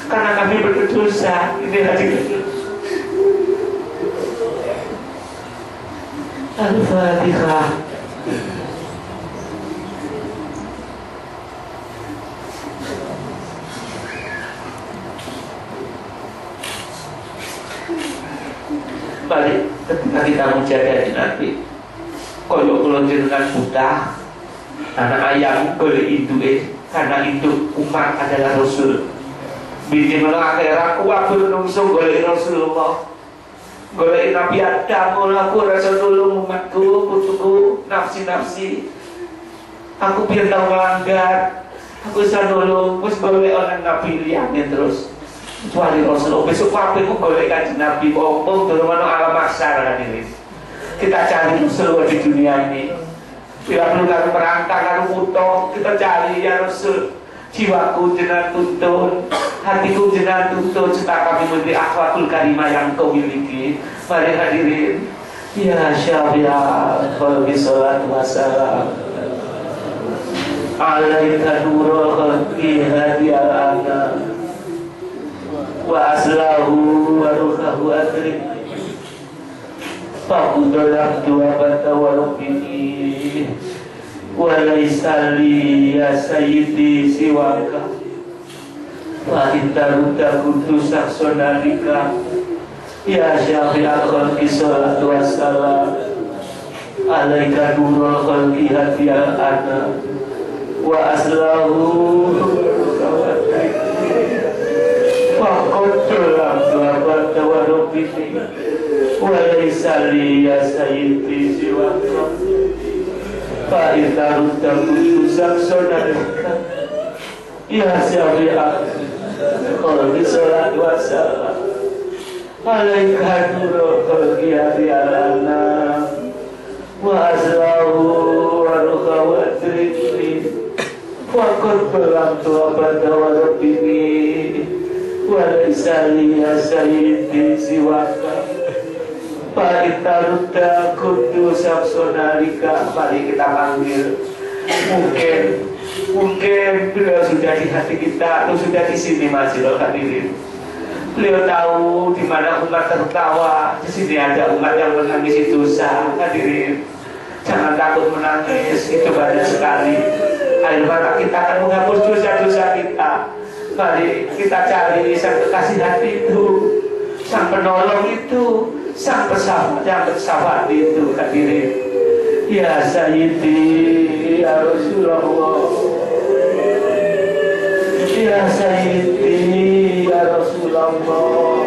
karena kami berdosa. Ini hadirin. Al-Fatihah. Balik ketika kita menjaga Nabi, kalau kulon jenengan buta, anak ayam boleh induk, karena induk umat adalah Rasul. Bini melakirah kuabur nungsung golek Rasulullah, golek Nabi Adam. Aku rasa tolong umatku, putuku, nafsi-nafsi. Aku biar tahu melanggar, aku bisa nolong, terus golek orang Nabi liatin terus. Kecuali Rasulullah, besok apa aku golek kaji Nabi, omong turun mana alam masyarakat ini. Kita cari Rasulullah di dunia ini. Bila perlu kami merangkak, kami mutok, kita cari ya Rasul. Jiwaku jenengan tuntun, hatiku jenengan tuntun, serta kami memberi akhlakul karimah yang kau miliki. Mari hadirin. Ya Syafi'al khalqi sholatu wassalam alaika nurul khalqi hadiyal ana wa aslahu wa ruhahu adrik fakudolam dua bata walubini walaisali ya sayyidi siwaka wa intaruta kudus saksonalika ya syafi'al khalqi sholatu wassalam alaika nurul khalqi hadiyal ana wa aslahu fakudolam dua bata walubini walaisali ya sayyidi siwaka Fa'idharudda kutusak sonalika ya syafi'ah khalqi sholatu wassalam alaika nurul khalqi hadiyal anam wa aslahu wa ruhahu adrikni faqad balamtu abada wa rabbini wa laisali ya sayyidi siwaka Fa'idharudda kutusak sonalika. Mari kita panggil. Mungkin beliau sudah di hati kita atau sudah di sini masih hadirin. Beliau tahu di mana umat tertawa, di sini ada umat yang menangisi dosa hadirin. Jangan takut menangis, itu banyak sekali. Air mata kita akan menghapus dosa-dosa kita. Mari kita cari sang kekasih hati itu, sang penolong itu, sang pesawat itu. Hadirin, ya Sayyidi, ya Rasulullah, ya Sayyidi, ya Rasulullah,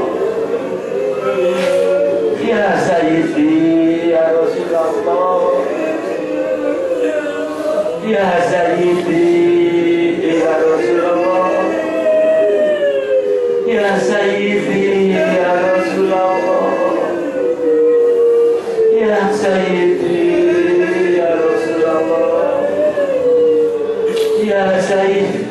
ya Sayyidi, ya Rasulullah, ya Sayyidi, ya Rasulullah, ya Sayyidi, ya Rasulullah, ya Sayyidi, ya Rasulullah, ya Sayyidi,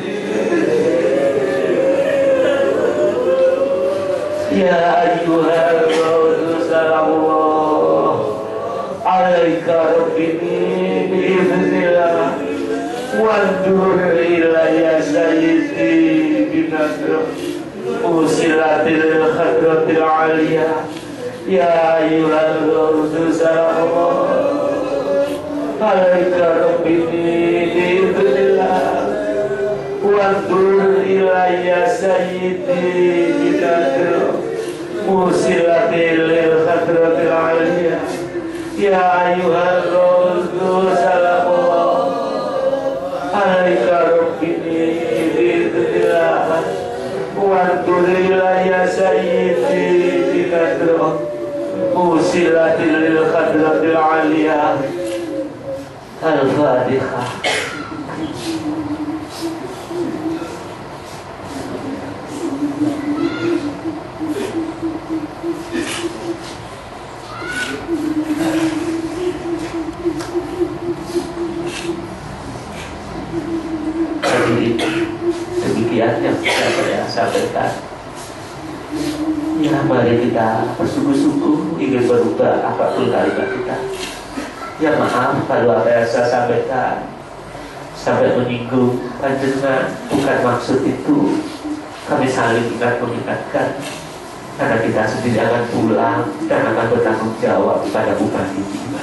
ya ayyuhal rasul sallallahu alaika rabbini bi'idhnillah wandur ilayya sayyidi binadr usilatil khadratil aliyah ya ayyuhal rasul sallallahu alaika rabbini bi'idhnillah wandur ilayya sayyidi binadr usilatil khadratil aliyah ya ayyuhal rasul sallallahu alaika rabbini bi'idhnillah wandur ilayya sayyidi binadr usilatil khadratil aliyah. Al-Fatihah. Demikian yang bisa saya sampaikan. Ya, mari kita bersungguh-sungguh ingin berubah apapun kalimat kita. Ya maaf kalau apa yang saya sampaikan sampai menyinggung panjenengan, bukan maksud itu. Kami saling mengingatkan karena kita sendiri akan pulang dan akan bertanggung jawab pada bupati kita.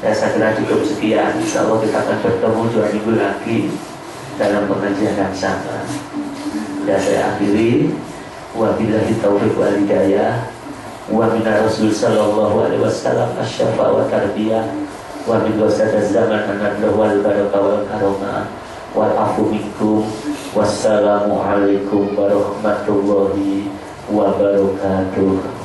Ya, saya kira cukup sekian. Insya Allah kita akan bertemu 2 minggu lagi dalam pengajian yang sama. Ya, saya akhiri. Wabillahi taufiq wal hidayah. Wa minna Rasul sallallahu alaihi wasallam asyafa wa tarbiyah. Wa min wasataz zaman an-nadla wal barakah wal karamah wal afu minkum. Wassalamu alaikum warahmatullahi wabarakatuh.